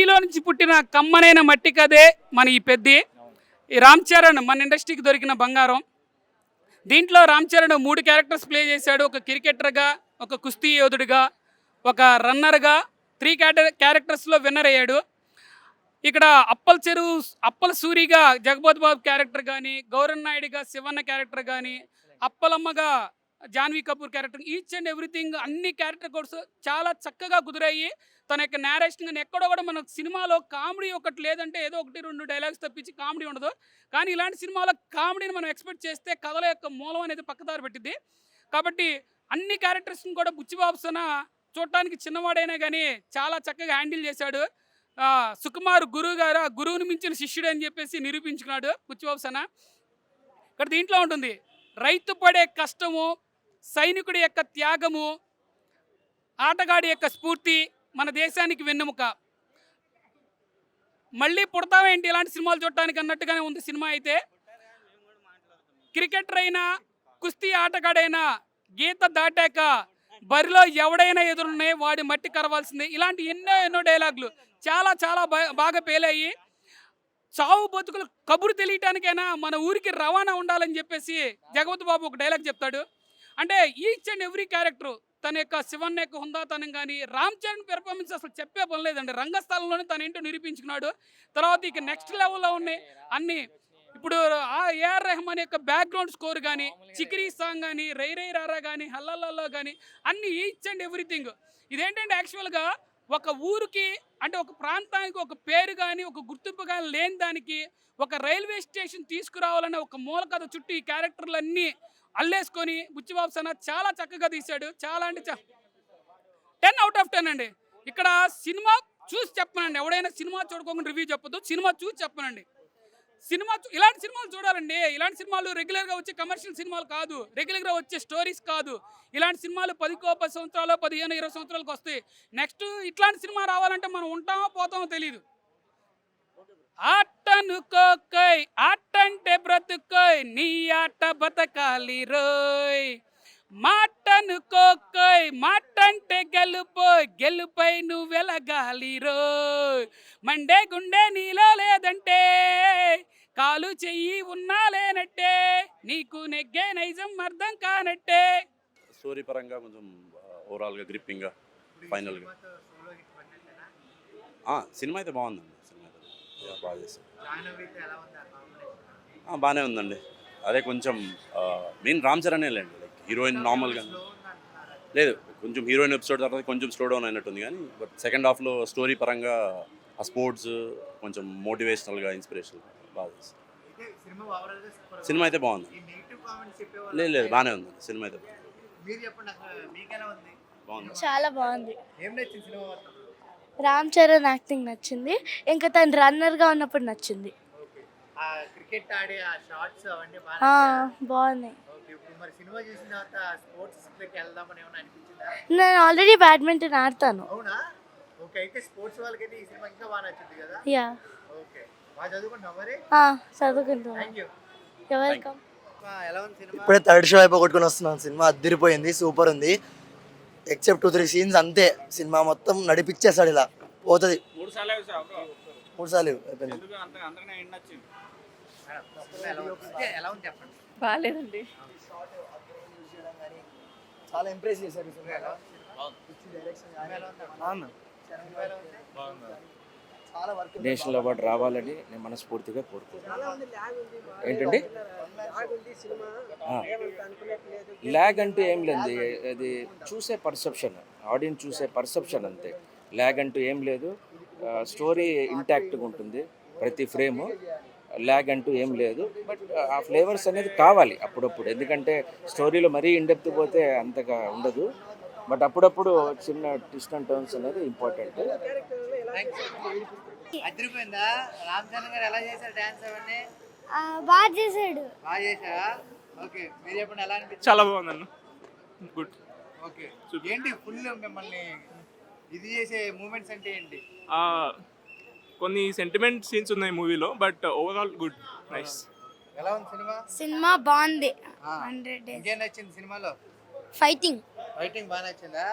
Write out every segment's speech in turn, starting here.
మట్టిలో నుంచి పుట్టిన కమ్మనైన మట్టి కదే మన ఈ పెద్ది. ఈ రామ్ చరణ్ మన ఇండస్ట్రీకి దొరికిన బంగారం. దీంట్లో రామ్ చరణ్ 3 క్యారెక్టర్స్ ప్లే చేశాడు. ఒక క్రికెటర్గా, ఒక కుస్తీ యోధుడిగా, ఒక రన్నర్గా 3 క్యారెక్టర్స్లో విన్నర్ అయ్యాడు. ఇక్కడ అప్పల సూరిగా జగపతి బాబు క్యారెక్టర్ కానీ, గౌరన్ నాయుడుగా శివన్న క్యారెక్టర్ కానీ, అప్పలమ్మగా Janhvi Kapoor character, each and everything అన్ని క్యారెక్టర్ కోర్స్ చాలా చక్కగా కుదిరాయి. తన యొక్క నేరేషన్ కానీ ఎక్కడో కూడా మనకు సినిమాలో కామెడీ ఒకటి లేదంటే ఏదో 1-2 డైలాగ్స్ తప్పించి కామెడీ ఉండదు. కానీ ఇలాంటి సినిమాలో కామెడీని మనం ఎక్స్పెక్ట్ చేస్తే కథల యొక్క మూలం అనేది పక్కదారి పెట్టింది. కాబట్టి అన్ని క్యారెక్టర్స్ని కూడా బుచ్చిబాబు సన చూడటానికి చిన్నవాడైనా కానీ చాలా చక్కగా హ్యాండిల్ చేశాడు. సుకుమార్ గురువు గారు గురువుని మించిన శిష్యుడు అని చెప్పేసి నిరూపించుకున్నాడు బుచ్చిబాబు సన. ఇక్కడ దీంట్లో ఉంటుంది రైతు పడే కష్టము, సైనికుడి యొక్క త్యాగము, ఆటగాడి యొక్క స్ఫూర్తి, మన దేశానికి వెన్నెముక. మళ్ళీ పుడతామేంటి ఇలాంటి సినిమాలు చూడటానికి అన్నట్టుగానే ఉంది సినిమా అయితే. క్రికెటర్ అయినా, కుస్తీ ఆటగాడైనా గీత దాటాక బరిలో ఎవడైనా ఎదురున్నాయి వాడి మట్టి కరవాల్సిందే. ఇలాంటి ఎన్నో డైలాగులు చాలా చాలా బాగా పేలాయి. చావు బతుకులు కబురు తెలియటానికైనా మన ఊరికి రవాణా ఉండాలని చెప్పేసి జగపతి బాబు ఒక డైలాగ్ చెప్తాడు. అంటే ఈచ్ అండ్ ఎవ్రీ క్యారెక్టర్ తన యొక్క శివన్ యొక్క హుందాతనం కానీ, రామ్ చరణ్ పెర్ఫార్మెన్స్ అసలు చెప్పే పని లేదండి. రంగస్థలంలోనే తన ఏంటో నిరూపించుకున్నాడు. తర్వాత ఇక నెక్స్ట్ లెవెల్లో ఉన్నాయి అన్ని. ఇప్పుడు ఏఆర్ రెహమాన్ యొక్క బ్యాక్గ్రౌండ్ స్కోర్ కానీ, చికిరీ సాంగ్ కానీ, రై రై రారా కానీ, హల్లల్లో కానీ అన్ని ఈచ్ అండ్ ఎవ్రీథింగ్. ఇదేంటంటే యాక్చువల్గా ఒక ఊరికి అంటే ఒక ప్రాంతానికి ఒక పేరు కానీ, ఒక గుర్తింపు కానీ లేని దానికి ఒక రైల్వే స్టేషన్ తీసుకురావాలనే ఒక మూల కథ చుట్టూ ఈ క్యారెక్టర్లన్నీ అల్లేసుకొని బుచ్చిబాబు సన చాలా చక్కగా తీశాడు. చాలా అంటే 10/10 అండి. ఇక్కడ సినిమా చూసి చెప్పనండి, ఎవడైనా సినిమా చూడుకోకుండా రివ్యూ చెప్పొద్దు, సినిమా చూసి చెప్పనండి. ఇలాంటి సినిమాలు చూడాలండి. ఇలాంటి సినిమాలు రెగ్యులర్గా వచ్చే కమర్షియల్ సినిమాలు కాదు, రెగ్యులర్గా వచ్చే స్టోరీస్ కాదు. ఇలాంటి సినిమాలు 10 సంవత్సరాలు 15-20 సంవత్సరాలకు వస్తాయి. నెక్స్ట్ ఇట్లాంటి సినిమా రావాలంటే మనం ఉంటామో పోతామో తెలియదు. ఆటనుకోయ్ ఆటంటే బ్రతుకోయ్ నీ ఆట బతకాలి రోయ్, మాటనుకోయ్ మాటంటే గెలుపోయ్ గెలుపై నువ్వు వెలగాలి రోయ్, మండే గుండె నీలో లేదంటే కాలు చెయ్యి ఉన్నా లేనట్టే, నీకు నెగ్గే నైజం అర్థం కానట్టే. స్టోరీ పరంగా కొంచెం ఓవరాల్గా గ్రిప్పింగ్గా ఫైనల్గా సినిమా అయితే బాగుందండి. సినిమా అయితే బాగా చేశారు, బాగానే ఉందండి. అదే కొంచెం మెయిన్ రామ్ చరణే లేండి. లైక్ హీరోయిన్ నార్మల్గా లేదు, కొంచెం హీరోయిన్ ఎపిసోడ్ తర్వాత కొంచెం స్లో డౌన్ అయినట్టుంది. కానీ బట్ సెకండ్ హాఫ్లో స్టోరీ పరంగా ఆ స్పోర్ట్స్ కొంచెం మోటివేషనల్గా ఇన్స్పిరేషనల్ బాగా చేస్తారు. సినిమా అయితే బాగుంది. లేదు బాగానే ఉందండి. సినిమా అయితే బాగుంది, చాలా బాగుంది. రామ్ చరణ్ యాక్టింగ్ నచ్చింది, ఇంకా తను రన్నర్గా ఉన్నప్పుడు నచ్చింది. బాగున్నాయి. నేను ఆల్రెడీ బ్యాడ్మింటన్ ఆడతాను. యా చదువుకుంటాను. వెల్కమ్. ఇప్పుడే థర్డ్ షో అయిపోగొట్టుకుని వస్తున్నాను. సినిమా అదిరిపోయింది, సూపర్ ఉంది. ఎక్సెప్ట్ 2-3 సీన్స్ అంతే. సినిమా మొత్తం నడిపించేస్తాడు, ఇలా పోతుంది. 3 సార్లు అయిపోయింది. బాగాలేదండి, చాలా ఇంప్రెస్ చేశారు. నేషనల్ అవార్డు రావాలని నేను మనస్ఫూర్తిగా కోరుకుంటున్నాను. ఏంటండి ల్యాగ్ అంటే ఏం లేదు, అది చూసే పర్సెప్షన్, ఆడియన్స్ చూసే పర్సెప్షన్ అంతే. ల్యాగ్ అంటూ ఏం లేదు, స్టోరీ ఇంటాక్ట్గా ఉంటుంది ప్రతి ఫ్రేము. ల్యాగ్ అంటూ ఏం లేదు. బట్ ఆ ఫ్లేవర్స్ అనేది కావాలి అప్పుడప్పుడు, ఎందుకంటే స్టోరీలో మరీ ఇండెప్త్ పోతే అంతగా ఉండదు. బట్ అప్పుడప్పుడు చిన్న ట్విస్ట్ అండ్ టర్న్స్ అనేది ఇంపార్టెంట్. బాగా చేశాడు. చాలా బాగుందన్న, గుడ్. ఓకే, ఏంటి ఫుల్ మిమ్మల్ని ఇది చేసే మూమెంట్స్ అంటే ఏంటి? కొన్ని సెంటిమెంట్ సీన్స్ ఉన్నాయి మూవీలో, బట్ ఓవరాల్ గుడ్, నైస్. ఎలా ఉంది సినిమా? సినిమా బాగుంది. ఇంకేం నచ్చింది సినిమాలో? ఫైటింగ్ బాగా నచ్చిందా?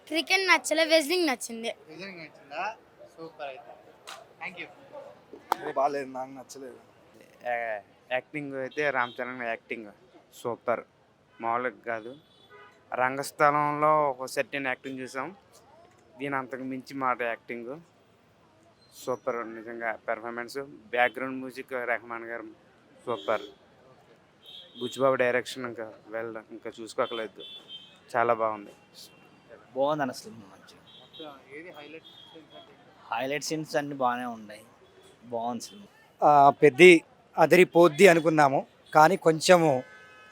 క్రికెట్ నచ్చలే, వెజ్లింగ్ నచ్చింది. రీజనింగ్ నచ్చిందా? సూపర్ అయితే. Thank you. బాగాలేదు, నాకు నచ్చలేదు. యాక్టింగ్ అయితే రామ్ చరణ్ యాక్టింగ్ సూపర్, మామూలుగా కాదు. రంగస్థలంలో ఒక సెట్టిన యాక్టింగ్ చూసాం, దీని అంతకు మించి మాట యాక్టింగ్ సూపర్. నిజంగా పెర్ఫార్మెన్స్, బ్యాక్గ్రౌండ్ మ్యూజిక్ రెహమాన్ గారు సూపర్. బుచ్చిబాబు డైరెక్షన్ ఇంకా ఇంకా చూసుకోకలేదు, చాలా బాగుంది. బాగుంది అసలు మంచిగా. మొత్తం ఏది హైలైట్ హైలైట్ సీన్స్ అన్ని బాగానే ఉన్నాయి, బాగుంది సినిమా. పెద్ది అదిరిపోద్ది అనుకున్నాము, కానీ కొంచెము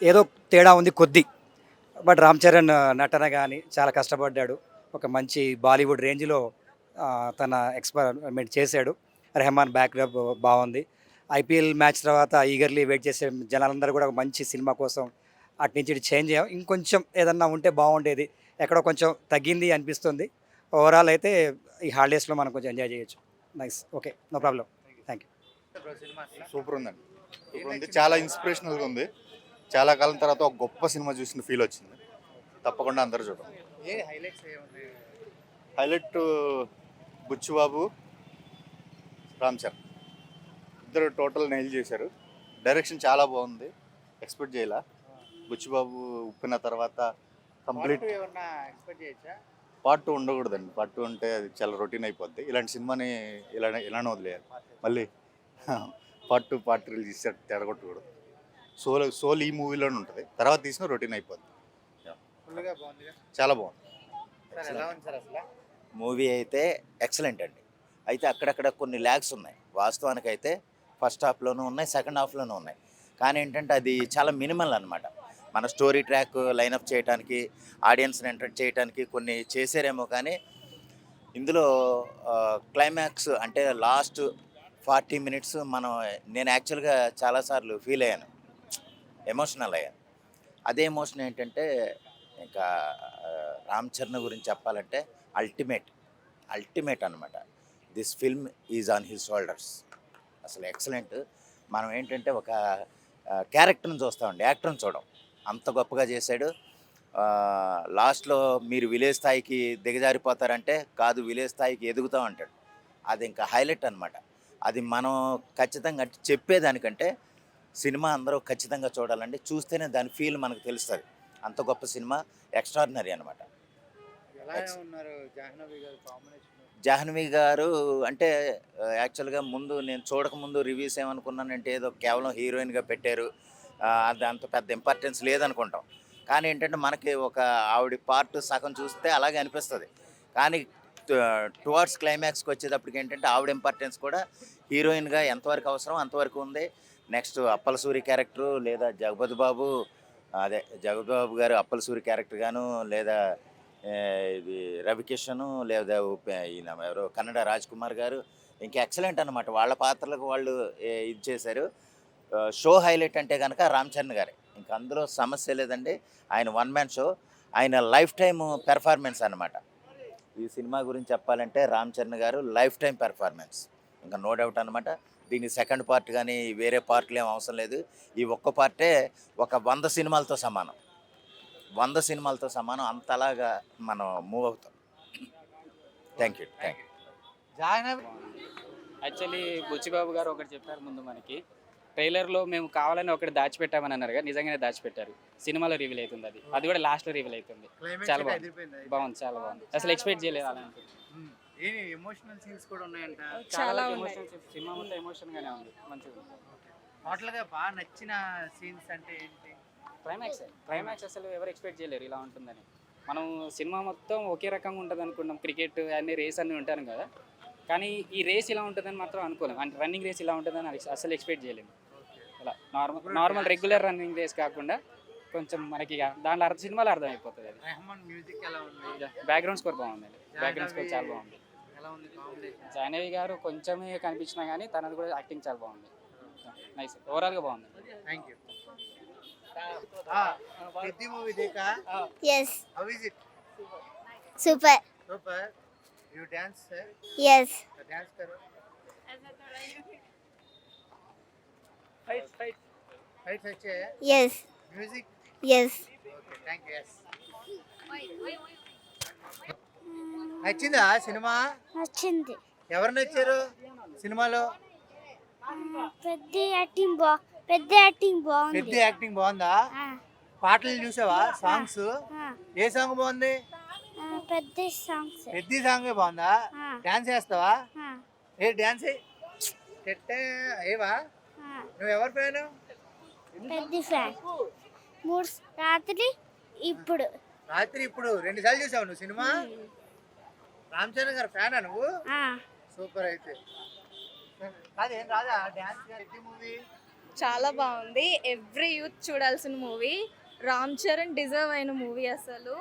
ఏదో తేడా ఉంది కొద్ది. బట్ రామ్ చరణ్ నటన కానీ చాలా కష్టపడ్డాడు, ఒక మంచి బాలీవుడ్ రేంజ్లో తన ఎక్స్పెరిమెంట్ చేశాడు. రెహమాన్ బ్యాక్డ్రాప్ బాగుంది. ఐపీఎల్ మ్యాచ్ తర్వాత ఈగర్లీ వెయిట్ చేసే జనాలందరూ కూడా ఒక మంచి సినిమా కోసం అటు నుంచి ఇటు చేంజ్ అయ్యాం. ఇంకొంచెం ఏదన్నా ఉంటే బాగుండేది, ఎక్కడో కొంచెం తగ్గింది అనిపిస్తుంది. ఓవరాల్ అయితే ఈ హాలిడేస్లో మనం కొంచెం ఎంజాయ్ చేయొచ్చు. Nice, okay, no problem. Thank you. Cinema అసలు సూపర్ ఉందండి, సూపర్ ఉంది. చాలా ఇన్స్పిరేషనల్గా ఉంది. చాలా కాలం తర్వాత ఒక గొప్ప సినిమా చూసిన ఫీల్ వచ్చింది. తప్పకుండా అందరూ చూడండి. ఏది హైలైట్స్ ఏమున్నాయి? హైలైట్ బుచ్చిబాబు, రామ్ చరణ్ ఇద్దరు టోటల్ నైల్ చేశారు. డైరెక్షన్ చాలా బాగుంది, ఎక్స్పెక్ట్ చేయాల. బుచ్చిబాబు ఉప్పిన తర్వాత కంప్లీట్. Part two ఏమన్నా ఎక్స్పెక్ట్ చేయొచ్చా? పార్ట్ 2 ఉండకూడదండి. పార్ట్ 2 అంటే అది చాలా రొటీన్ అయిపోద్ది. ఇలాంటి సినిమాని ఇలానే వదిలేయాలి. మళ్ళీ పార్ట్ 2 పార్ట్ 3 తీసి తెరగొట్టకూడదు. సోల్ ఈ మూవీలోనే ఉంటుంది, తర్వాత తీసిన రొటీన్ అయిపోద్ది. ఫుల్గా బాగుందిగా. చాలా బాగుంది. సార్ ఎలా ఉంది సార్ అసలు? మూవీ అయితే ఎక్సలెంట్ అండి. అయితే అక్కడక్కడ కొన్ని ల్యాగ్స్ ఉన్నాయి. వాస్తవానికి అయితే ఫస్ట్ హాఫ్లోనూ ఉన్నాయి, సెకండ్ హాఫ్లోనూ ఉన్నాయి. కానీ ఏంటంటే అది చాలా మినిమల్ అనమాట. మన స్టోరీ ట్రాక్ లైనప్ చేయడానికి, ఆడియన్స్ని ఎంటర్టైన్ చేయడానికి కొన్ని చేసారేమో, కానీ ఇందులో క్లైమాక్స్ అంటే లాస్ట్ 40 minutes నేను యాక్చువల్గా చాలాసార్లు ఫీల్ అయ్యాను, ఎమోషనల్ అయ్యాను. అదే ఎమోషన్ ఏంటంటే ఇంకా రామ్ చరణ్ గురించి చెప్పాలంటే అల్టిమేట్ అనమాట. This film is on his shoulders. అసలు ఎక్సలెంట్. మనం ఏంటంటే ఒక క్యారెక్టర్ని చూస్తామండి, యాక్టర్ని చూడం. అంత గొప్పగా చేశాడు. లాస్ట్లో మీరు విలేజ్ స్థాయికి దిగజారిపోతారంటే కాదు, విలేజ్ స్థాయికి ఎదుగుతాం అంటాడు. అది ఇంకా హైలైట్ అనమాట. అది మనం ఖచ్చితంగా చెప్పేదానికంటే సినిమా అందరూ ఖచ్చితంగా చూడాలండి, చూస్తేనే దాని ఫీల్ మనకు తెలుస్తుంది. అంత గొప్ప సినిమా, ఎక్స్ట్రాడినరీ అనమాట. ఎలా ఉన్నారు జాహ్నవి గారు కాంబినేషన్? జాహ్నవి గారు అంటే యాక్చువల్గా నేను చూడకముందు రివ్యూస్ ఏమనుకున్నానంటే ఏదో కేవలం హీరోయిన్గా పెట్టారు, అది అంత పెద్ద ఇంపార్టెన్స్ లేదనుకుంటాం. కానీ ఏంటంటే మనకి ఒక ఆవిడ పార్ట్ సగం చూస్తే అలాగే అనిపిస్తుంది. కానీ టువార్డ్స్ క్లైమాక్స్కి వచ్చేటప్పటికి ఏంటంటే ఆవిడ ఇంపార్టెన్స్ కూడా హీరోయిన్గా ఎంతవరకు అవసరం అంతవరకు ఉంది. నెక్స్ట్ అప్పలసూరి క్యారెక్టరు, లేదా జగపతి బాబు గారు అప్పలసూరి క్యారెక్టర్ గాను, లేదా ఇది రవికిషను, లేదా ఈయన ఎవరు కన్నడ రాజ్ కుమార్ గారు, ఇంకా ఎక్సలెంట్ అనమాట. వాళ్ళ పాత్రలకు వాళ్ళు ఇది చేశారు. షో హైలైట్ అంటే కనుక రామ్ చరణ్ గారే, ఇంకా అందులో సమస్య లేదండి. ఆయన వన్ మ్యాన్ షో, ఆయన లైఫ్ టైమ్ పెర్ఫార్మెన్స్ అనమాట. ఈ సినిమా గురించి చెప్పాలంటే రామ్ చరణ్ గారు లైఫ్ టైం పెర్ఫార్మెన్స్, ఇంకా నో డౌట్ అనమాట. దీని సెకండ్ పార్ట్ కానీ వేరే పార్ట్లు ఏం అవసరం లేదు. ఈ ఒక్క పార్టే ఒక 100 సినిమాలతో సమానం, 100 సినిమాలతో సమానం. అంతలాగా మనం మూవ్ అవుతాం. Thank you. Jahnavi actually Buchibabu garu ఒకటి చెప్పారు ముందు మనకి, ట్రైలర్లో మేము కావాలని ఒకటి దాచిపెట్టామని అన్నారు కదా, నిజంగానే దాచిపెట్టారు. సినిమాలో రివీల్ అవుతుంది, అది కూడా లాస్ట్లో రివీల్ అవుతుంది. చాలా బాగుంది, చాలా బాగుంది. అసలు ఎక్స్పెక్ట్ చేయలేదు అలాంటి. ఎమోషనల్ సీన్స్ కూడా ఉన్నాయంట. చాలా ఎమోషనల్, సినిమా మొత్తం ఎమోషన్గానే ఉంది, మంచిగా ఉంది. టోటల్గా బాగా నచ్చిన సీన్స్ అంటే ఏంటి? క్లైమాక్స్ అసలు ఎవరు ఎక్స్పెక్ట్ చేయలేరు ఇలా ఉంటుందని. మనం సినిమా మొత్తం ఒకే రకంగా ఉంటుంది అనుకున్నాం, క్రికెట్ అన్ని రేస్ అన్నీ ఉంటాను కదా, కానీ ఈ రేస్ ఇలా ఉంటుందని మాత్రం అనుకోలేము. అంటే రన్నింగ్ రేస్ ఇలా ఉంటుందని అసలు ఎక్స్పెక్ట్ చేయలేము. ఇలా నార్మల్ రెగ్యులర్ రన్నింగ్ రేస్ కాకుండా కొంచెం మనకి దాంట్లో సినిమాలో అర్థమైపోతుంది. అది రెహమాన్ మ్యూజిక్ ఎలా ఉంది? బ్యాక్గ్రౌండ్ స్కోర్ బాగుంది, బ్యాక్గ్రౌండ్ స్కోర్ చాలా బాగుంది. ఎలా ఉంది కాంబినేషన్? జాహ్నవి గారు కొంచెమే కనిపించినా కానీ తనది కూడా యాక్టింగ్ చాలా బాగుంది. నైస్, ఓవరాల్గా బాగుంది. Thank you. పెద్ది మూవీ देखा? Yes. How is it? Super. Super. You dance, sir? Yes. Dance करो. Fights अच्छे हैं? Yes. Music? Yes. Okay, thank you. Yes. నచ్చిందా సినిమా? నచ్చింది. ఎవరు నచ్చారు సినిమాలో? పెద్ద యాక్టింగ్ బాగుంది. పెద్ద యాక్టింగ్ బాగుందా? పాటలు చూసావా? సాంగ్స్ ఏ సాంగ్ బాగుంది? పెద్ద సాంగ్స్. పెద్ద సాంగ్ బాగుందా? డాన్స్ చేస్తావా? ఏ డాన్స్ ఏవా? నువ్వు ఎవరి ఫ్యాను? పెద్ద ఫ్యాన్. రాత్రి ఇప్పుడు రెండు సార్లు చూసావు నువ్వు సినిమా? రామ్ చరణ్ గారు ఫ్యానా నువ్వు? సూపర్. అయితే అదేం రాదా డాన్స్ మూవీ? చాలా బాగుంది. ఎవ్రీ యూత్ చూడాల్సిన మూవీ. రామ్ చరణ్ డిజర్వ్ అయిన మూవీ. అసలు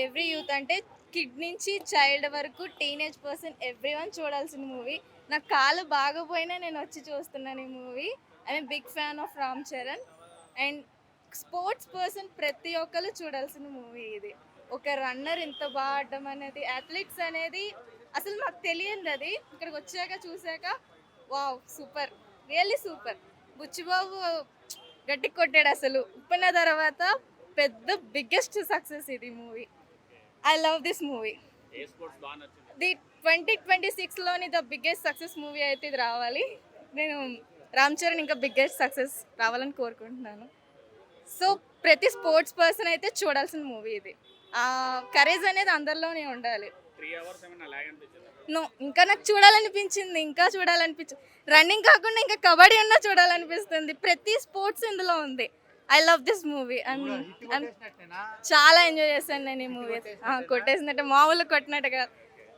ఎవ్రీ యూత్ అంటే కిడ్ నుంచి చైల్డ్ వరకు టీనేజ్ పర్సన్ ఎవ్రీవన్ చూడాల్సిన మూవీ. నా కాలు బాగపోయినా నేను వచ్చి చూస్తున్నాను ఈ movie. I'm big fan of Ram Charan. And sports person ప్రతి ఒక్కరు చూడాల్సిన మూవీ ఇది. ఒక రన్నర్ ఇంత బాగా ఆడడం అనేది, అథ్లెట్స్ అనేది అసలు మాకు తెలియదు. అది ఇక్కడికి వచ్చాక చూసాక wow, super, really super. Buchibabu గట్టి కొట్టాడు అసలు. ఉప్పిన తర్వాత పెద్ద బిగ్గెస్ట్ సక్సెస్ ఇది movie. I love this movie. The 2026లోని ద బిగ్గెస్ట్ సక్సెస్ మూవీ అయితే ఇది రావాలి. నేను రామ్ చరణ్ ఇంకా బిగ్గెస్ట్ సక్సెస్ రావాలని కోరుకుంటున్నాను. సో ప్రతి స్పోర్ట్స్ పర్సన్ అయితే చూడాల్సిన మూవీ ఇది. కరేజ్ అనేది అందరిలోనే ఉండాలి. నో, ఇంకా నాకు చూడాలనిపించింది. రన్నింగ్ కాకుండా ఇంకా కబడ్డీ ఉన్నా చూడాలనిపిస్తుంది. ప్రతి స్పోర్ట్స్ ఇందులో ఉంది. I love this movie. చాలా ఎంజాయ్ చేశాను నేను ఈ మూవీ. కొట్టేసినట్టే, మామూలు కొట్టినట్టుగా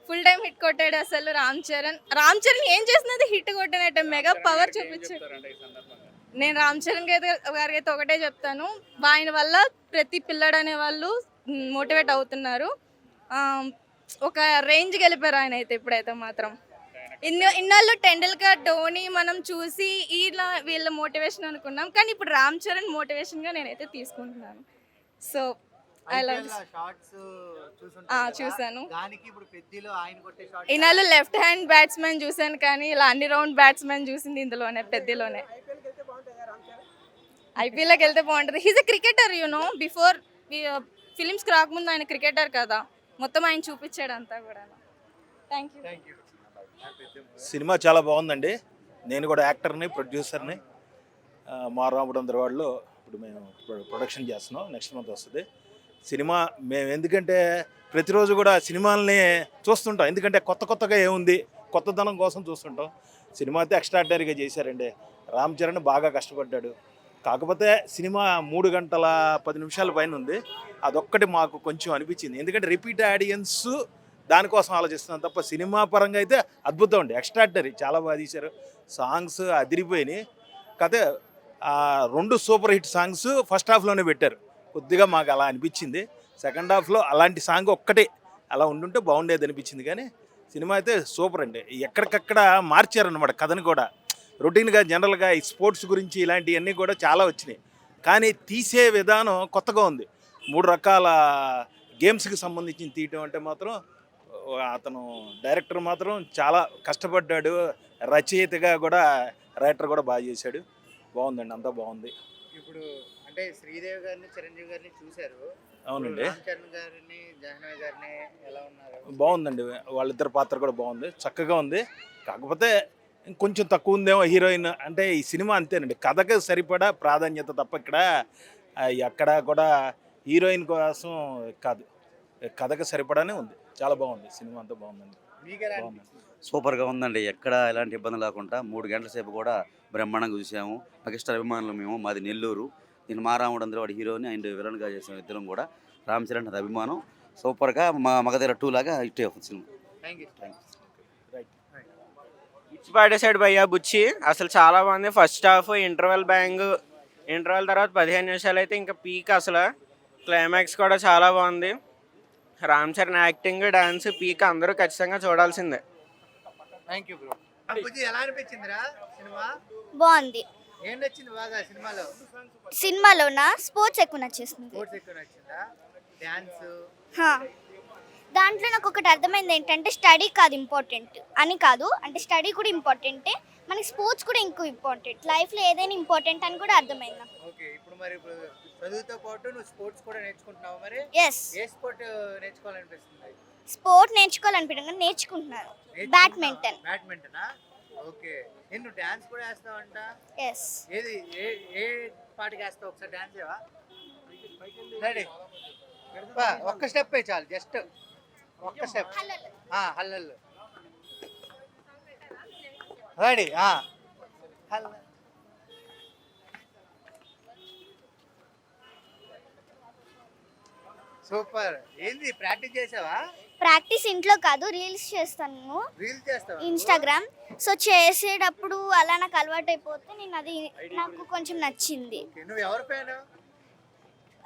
ఫుల్ టైం హిట్ కొట్టాడు అసలు రామ్ చరణ్. ఏం చేసినది హిట్ కొట్టినట్టే, మెగా పవర్ చూపించాడు. నేను రామ్ చరణ్ గారికి అయితే ఒకటే చెప్తాను, ఆయన వల్ల ప్రతి పిల్లడు అనే వాళ్ళు మోటివేట్ అవుతున్నారు. ఒక రేంజ్కి వెళ్ళిపోయారు ఆయన అయితే. ఇప్పుడైతే మాత్రం ఇన్నాళ్ళు టెండూల్కర్, ధోని మనం చూసి వీళ్ళ మోటివేషన్ అనుకున్నాం, కానీ ఇప్పుడు రామ్ చరణ్ మోటివేషన్గా నేనైతే తీసుకుంటున్నాను. సో ఐ లవ్ చూసాను. ఇన్నాళ్ళు లెఫ్ట్ హ్యాండ్ బ్యాట్స్మెన్ చూసాను, కానీ ఇలా అన్ని రౌండ్ బ్యాట్స్మెన్ చూసింది ఇందులోనే, పెద్దలోనే. ఐపీఎల్లోకి వెళ్తే బాగుంటుంది. హీజ్ ఎ క్రికెటర్, బిఫోర్ ఫిలిమ్స్కి రాకముందు ఆయన క్రికెటర్ కదా, మొత్తం ఆయన చూపించాడు అంతా కూడా. Thank you. సినిమా చాలా బాగుందండి. నేను కూడా యాక్టర్ని, ప్రొడ్యూసర్ని. మా రాముడందరి వాళ్ళు ఇప్పుడు మేము ప్రొడక్షన్ చేస్తున్నాం. నెక్స్ట్ మంత్ వస్తుంది సినిమా. మేము ఎందుకంటే ప్రతిరోజు కూడా సినిమాలని చూస్తుంటాం, ఎందుకంటే కొత్తగా ఏముంది, కొత్తదనం కోసం చూస్తుంటాం. సినిమా అయితే ఎక్స్ట్రాడినరీగా చేశారండి. రామ్ చరణ్ బాగా కష్టపడ్డాడు. కాకపోతే సినిమా 3 గంటల 10 నిమిషాల పైన ఉంది. అదొక్కటి మాకు కొంచెం అనిపించింది, ఎందుకంటే రిపీట్ ఆడియన్స్ దానికోసం ఆలోచిస్తున్నాం తప్ప సినిమా పరంగా అయితే అద్భుతం అండి, ఎక్స్ట్రాడినరీ. చాలా బాగా తీశారు. సాంగ్స్ అదిరిపోయినాయి. కాకపోతే 2 సూపర్ హిట్ సాంగ్స్ ఫస్ట్ హాఫ్లోనే పెట్టారు. కొద్దిగా మాకు అలా అనిపించింది. సెకండ్ హాఫ్లో అలాంటి సాంగ్ ఒక్కటే అలా ఉండుంటే బాగుండేది అనిపించింది. కానీ సినిమా అయితే సూపర్ అండి. ఎక్కడికక్కడ మార్చారన్నమాట కథను కూడా. రొటీన్గా జనరల్గా ఈ స్పోర్ట్స్ గురించి ఇలాంటివన్నీ కూడా చాలా వచ్చినాయి, కానీ తీసే విధానం కొత్తగా ఉంది. 3 రకాల గేమ్స్కి సంబంధించి తీయటం అంటే మాత్రం అతను డైరెక్టర్ మాత్రం చాలా కష్టపడ్డాడు. రచయితగా కూడా రైటర్ కూడా బాగా చేశాడు. బాగుందండి, అంతా బాగుంది. ఇప్పుడు అంటే శ్రీదేవి గారిని, చిరంజీవి గారిని చూశారు. అవునండి. రామ్ చరణ్ గారిని, జాహ్నవి గారిని ఎలా ఉన్నారు? బాగుందండి, వాళ్ళిద్దరి పాత్ర కూడా బాగుంది, చక్కగా ఉంది. కాకపోతే కొంచెం తక్కువ ఉందేమో హీరోయిన్. అంటే ఈ సినిమా అంతేనండి, కథకు సరిపడా ప్రాధాన్యత తప్ప ఇక్కడ ఎక్కడ కూడా హీరోయిన్ కోసం కాదు, కథకు సరిపడానే ఉంది. చాలా బాగుంది సినిమా, అంతా బాగుందండి. సూపర్గా ఉందండి. ఎక్కడ ఎలాంటి ఇబ్బంది లేకుండా 3 గంటల సేపు కూడా బ్రహ్మాండంగా చూసాము. మెగాస్టార్ అభిమానులు మేము, మాది నెల్లూరు. నేను మా రాముడందరూ వాడి హీరోని అండ్ విలన్గా చేసాము. ఇద్దరం కూడా రామ్ చరణ్ అది అభిమానం. సూపర్గా మా మగధీర 2 లాగా హిట్ అవుతుంది సినిమా. ఇచ్చి పాడేశాడు భయ్యా బుచ్చి. అసలు చాలా బాగుంది. ఫస్ట్ హాఫ్ ఇంటర్వెల్ తర్వాత 15 నిమిషాలు అయితే ఇంకా పీక్. అసలు క్లైమాక్స్ కూడా చాలా బాగుంది. Ram Charan acting, dance peak. అందరూ ఖచ్చితంగా చూడాల్సిందే. Thank you bro. ఎలా అనిపించిందిరా సినిమా? బాగుంది. ఏం నచ్చింది బాగా సినిమాలో? సినిమాలోనా స్పోర్ట్స్ ఎక్కువ నచ్చేసింది. స్పోర్ట్స్ ఎక్కువ నచ్చిందా? డాన్స్? దాంట్లో నాకు ఒకటి అర్థమైంది ఏంటంటే, స్టడీ కాదు ఇంపార్టెంట్ అని కాదు, అంటే స్టడీ కూడా ఇంపార్టెంటే, మనకి స్పోర్ట్స్ కూడా ఇంకో ఇంపార్టెంట్. లైఫ్లో ఏదైనా ఇంపార్టెంట్ అని కూడా అర్థమైంది నాకు. ఓకే, ఇప్పుడు చదువుతో పాటు నువ్వు స్పోర్ట్స్ కూడా నేర్చుకుంటున్నావు మరి? ఎస్. ఏ స్పోర్ట్ నేర్చుకోవాలనిపిస్తుంది? స్పోర్ట్ నేర్చుకోవాలనిపించడం కానీ నేర్చుకుంటున్నారు. బ్యాడ్మింటన్. బ్యాడ్మింటనా? ఓకే. నువ్వు డాన్స్ కూడా వేస్తావంట? ఎస్. ఏది ఏ ఏ పాటకి వేస్తావు? ఒకసారి డాన్స్ చేయవా? రెడీ? ఒక్క స్టెప్ చాలు, జస్ట్ ఒక్క స్టెప్. హల్లల్. రెడీ? హల్లల్. సూపర్. ఏంది ప్రాక్టీస్ చేసావా? ప్రాక్టీస్ ఇంట్లో కాదు, రీల్స్ చేస్తాను. రీల్ చేస్తావా? ఇన్స్టాగ్రామ్. సో చేసేటప్పుడు అలా నాకు అలవాటు అయిపోతే నేను అది నాకు కొంచెం నచ్చింది. నువ్వు ఎవరి ఫ్యాన్?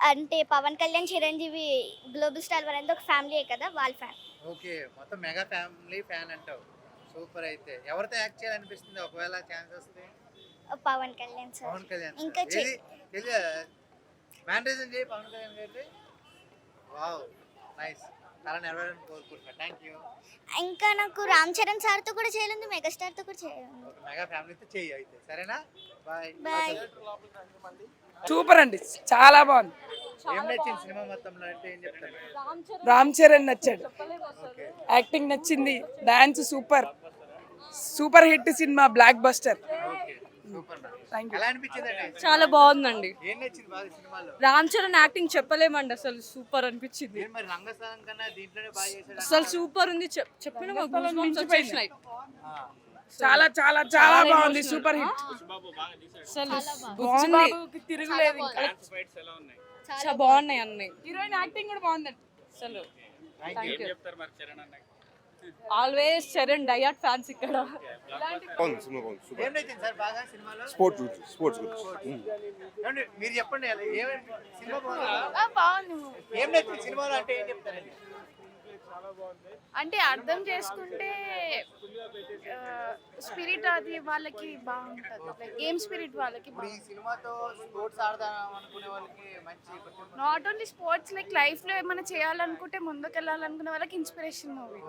అంటే పవన్ కళ్యాణ్, చిరంజీవి, గ్లోబల్ స్టార్ వారంతా ఒక ఫ్యామిలీయే కదా, వాళ్ళ ఫ్యాన్. ఓకే, మొత్తం మెగా ఫ్యామిలీ ఫ్యాన్ అంటావు. సూపర్. అయితే ఎవరితో యాక్ట్ చేయాలనిపిస్తుంది ఒకవేళ ఛాన్స్ వస్తే? పవన్ కళ్యాణ్ సార్. పవన్ కళ్యాణ్ ఇంకా మ్యానరిజం చేయి పవన్ కళ్యాణ్ గారి. Wow, nice. చాలా నెరవేరాలని కోరుకుంటున్నా. Thank you. ఇంకా నాకు రామ్ చరణ్ సార్తో కూడా చేయాలి, మెగాస్టార్తో కూడా చేయాలి. మెగా ఫ్యామిలీతో చెయ్యి అయితే. సరేనా? బాయ్. బాయ్. సూపర్ అండి, చాలా బాగుంది. ఏం నచ్చింది సినిమా మొత్తంలో అంటే ఏం చెప్తాను? రామ్ చరణ్ నచ్చాడు, యాక్టింగ్ నచ్చింది, dance super, super hit cinema, block buster. ఎలా అనిపించిందండి? చాలా బాగుందండి. ఏం నచ్చింది బాగా సినిమాలో? రామ్ చరణ్ యాక్టింగ్ చెప్పలేమండి, అసలు సూపర్ అనిపించింది. మరి రంగస్థలం కన్నా దీంట్లోనే బాగా చేశాడు. అసలు సూపర్ ఉంది. చెప్పిన చాలా చాలా చాలా బాగుంది, సూపర్ హిట్. తిరుగులేదు, చాలా బాగున్నాయి అన్ని. హీరోయిన్ యాక్టింగ్ కూడా బాగుందండి. అసలు ఆల్వేస్ చరణ్ డయాట్ ఫ్యాన్స్ ఇక్కడ. ఏం నచ్చింది సార్ బాగా సినిమాలో? స్పోర్ట్స్ ఏమండి మీరు చెప్పండి, సినిమా బాగుంది. ఏం నచ్చింది సినిమాలో అంటే ఏం చెప్తారండి? అంటే అర్థం చేసుకుంటే స్పిరిట్ అది వాళ్ళకి బాగుంటుంది, గేమ్ స్పిరిట్ వాళ్ళకి. ఇప్పుడు ఈ సినిమాతో స్పోర్ట్స్ ఆడదాం అనుకునే వాళ్ళకి మంచి. Not only sports, like life లో ఏమైనా చేయాలనుకుంటే ముందుకు వెళ్ళాలనుకునే వాళ్ళకి ఇన్స్పిరేషన్ మూవీ.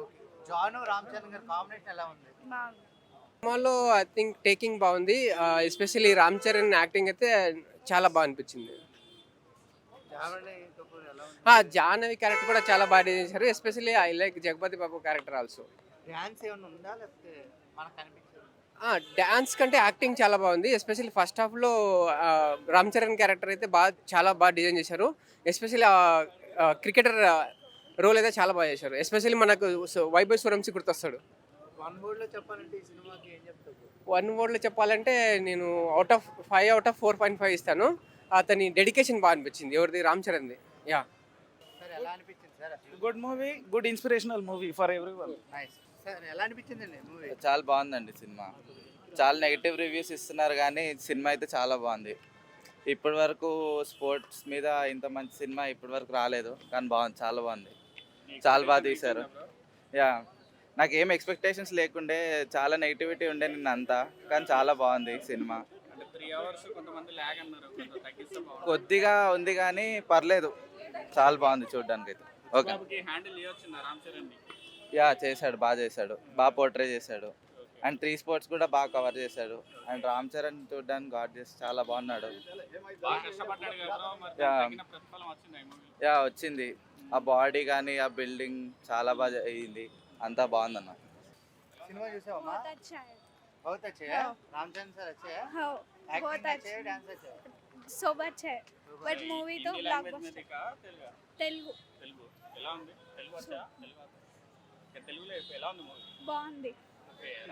జాను రామ్ చరణ్ గారి కాంబినేషన్ ఎలా ఉంది? బాగుంది. సినిమాలో ఐ థింక్ టేకింగ్ బాగుంది, ఎస్పెషల్లీ రామ్ చరణ్ యాక్టింగ్ అయితే చాలా బాగా అనిపించింది. జాహ్నవి క్యారెక్టర్ కూడా చాలా బాగా చేశారు, especially I like Jagapathi Babu character also. Dance ఏమైనా ఉందా లేకపోతే మనకు కనిపించింది? డ్యాన్స్ కంటే యాక్టింగ్ చాలా బాగుంది, ఎస్పెషల్లీ ఫస్ట్ హాఫ్లో రామ్ చరణ్ క్యారెక్టర్ అయితే చాలా బాగా డిజైన్ చేశారు. ఎస్పెషల్లీ క్రికెటర్ రోల్ అయితే చాలా బాగా చేశారు, ఎస్పెషల్లీ మనకు వైభవ్ సూరంశి గుర్తొస్తాడు. వన్ వర్డ్ లో చెప్పాలంటే ఈ సినిమాకి ఏం చెప్తావు? వన్ వర్డ్లో చెప్పాలంటే నేను అవుట్ ఆఫ్ 4.5 ఇస్తాను. అతని డెడికేషన్ బాగా అనిపించింది. ఎవరిది? రామ్ చరణ్ది. యా. సార్ ఎలా అనిపించింది sir? Good movie, good inspirational movie for everyone. Nice. Sir ఎలా అనిపించిందండి మూవీ? చాలా బాగుందండి సినిమా. చాలా నెగిటివ్ రివ్యూస్ ఇస్తున్నారు కానీ సినిమా అయితే చాలా బాగుంది. ఇప్పటి వరకు స్పోర్ట్స్ మీద ఇంత మంచి సినిమా ఇప్పటి వరకు రాలేదు, కానీ బాగుంది, చాలా బాగుంది, చాలా బాగా తీశారు. యా, నాకు ఏం ఎక్స్పెక్టేషన్స్ లేకుండే, చాలా నెగిటివిటీ ఉండే నిన్న అంతా, కానీ చాలా బాగుంది సినిమా. కొద్దిగా ఉంది కానీ పర్లేదు, చాలా బాగుంది చూడడానికి అయితే. ఓకే. యా, చేశాడు, బాగా చేశాడు, బాగా పోర్ట్రే చేశాడు. అండ్ 3 స్పోర్ట్స్ కూడా బాగా కవర్ చేశాడు. అండ్ రామ్ చరణ్ చూడడానికి గాడ్ చేసి చాలా బాగున్నాడు. యా, వచ్చింది. ఆ బాడీ కానీ ఆ బిల్డింగ్ చాలా బాగా అయ్యింది, అంతా బాగుందన్న. సినిమా చూసావా? बहुत अच्छे हैं रामचंद्र सर, अच्छे हैं, एक्टिंग अच्छे है, डांस अच्छे है, सब अच्छे है. बट मूवी तो ब्लॉकबस्टर. తెలుగు ఎలా ఉంది? తెలుగు వచ్చా? తెలుగులో ఎలా ఉంది మూవీ? బాగుంది,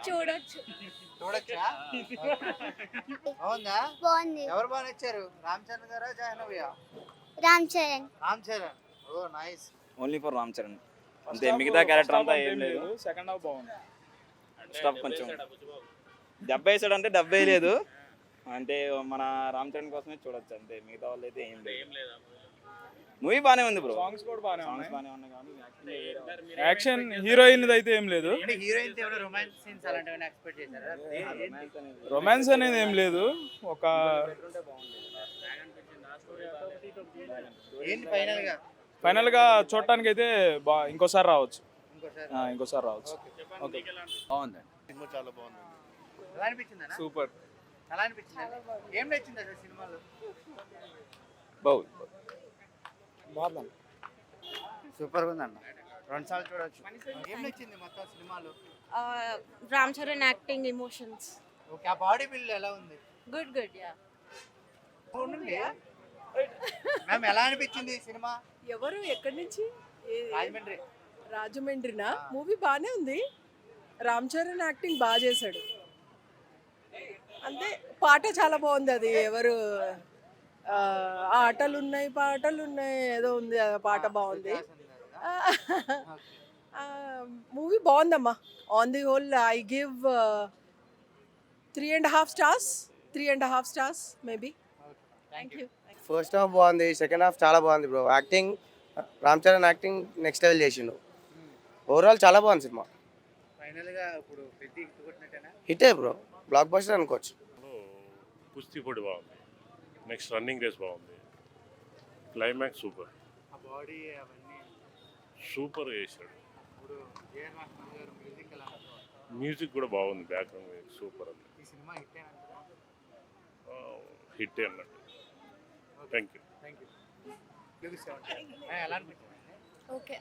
చూడొచ్చా? బాగుందా? బాగుంది. ఎవరు బాగా నచ్చారు? రామ్ చరణ్ గారా జాహ్నవియా? Ram Charan. Ram Charan. Oh nice. Only for Ram Charan అంతే, మిగతా క్యారెక్టర్ అంతా ఏం లేదు. సెకండ్ హాఫ్ బాగుంది. స్టాప్ కొంచెం దెబ్బ వేసాడు అంటే దెబ్బ వేయలేదు, అంటే మన రామ్ చరణ్ కోసమే చూడొచ్చు అంతే, మిగతా వాళ్ళు అయితే ఏం లేదు. మూవీ బాగానే ఉంది బ్రో, సాంగ్స్ కూడా బాగానే ఉన్నాయి కానీ యాక్షన్ హీరోయిన్ అయితే ఏం లేదు. అంటే హీరోయిన్ తో రొమాన్స్ సీన్స్ అలాంటివి ఎక్స్పెక్ట్ చేశారా? రొమాన్స్ అనేది ఏం లేదు. ఒక ఏంటి ఫైనల్ గా చూడటానికి అయితే ఇంకోసారి రావచ్చు. ఓకే, బాగుందండి. సినిమా చాలా బాగుంది. ఎలా అనిపించింది? సూపర్. ఎలా అనిపించింది? ఏం నచ్చింది అసలు సినిమాలో? బాగుంది. సూపర్ గా ఉందన్న. రెండుసార్లు చూడొచ్చు. ఏం నచ్చింది మొత్తం సినిమాలో? Ram Charan acting, emotions. Okay, ఆ బాడీ బిల్డ్ ఎలా ఉంది? Good good yeah. ఉండండి మ్యామ్, ఎలా అనిపించింది ఈ సినిమా? ఎవరు ఎక్కడి నుంచి? రాజమండ్రి. రాజమండ్రినా? మూవీ బాగానే ఉంది. రామ్ చరణ్ యాక్టింగ్ బాగా చేశాడు. అంతే, పాట చాలా బాగుంది. అది ఎవరు ఆటలు ఉన్నాయి పాటలు ఉన్నాయి ఏదో ఉంది, ఆ పాట బాగుంది. మూవీ బాగుందమ్మా. On the whole I give 3.5 stars. 3.5 stars maybe. Thank you. First half బాగుంది, సెకండ్ హాఫ్ చాలా బాగుంది bro. Acting, Ram Charan acting next level చేసిండు. ఓవరాల్ చాలా బాగుంది సినిమా. ఫైనల్ గా ఇప్పుడు పెద్ద హిట్ కొట్టినట్టేనా? హిటే బ్రో, బ్లాక్ బస్టర్ అనుకోవచ్చు. కుస్తీ పొడి బాగుంది, నెక్స్ట్ రన్నింగ్ రేస్ బాగుంది, క్లైమాక్స్ సూపర్, ఆ బాడీ అవన్నీ సూపర్ చేశాడు. ఇప్పుడు ఏఆర్ రెహమాన్ గారు మ్యూజిక్ ఎలా అనుకోవాలి? మ్యూజిక్ కూడా బాగుంది, బ్యాక్గ్రౌండ్ సూపర్ అండి. ఈ సినిమా హిట్ అయినా? హిట్ అన్నట్టు. Thank you. Thank you. ఎలా అనిపించింది? ఓకే.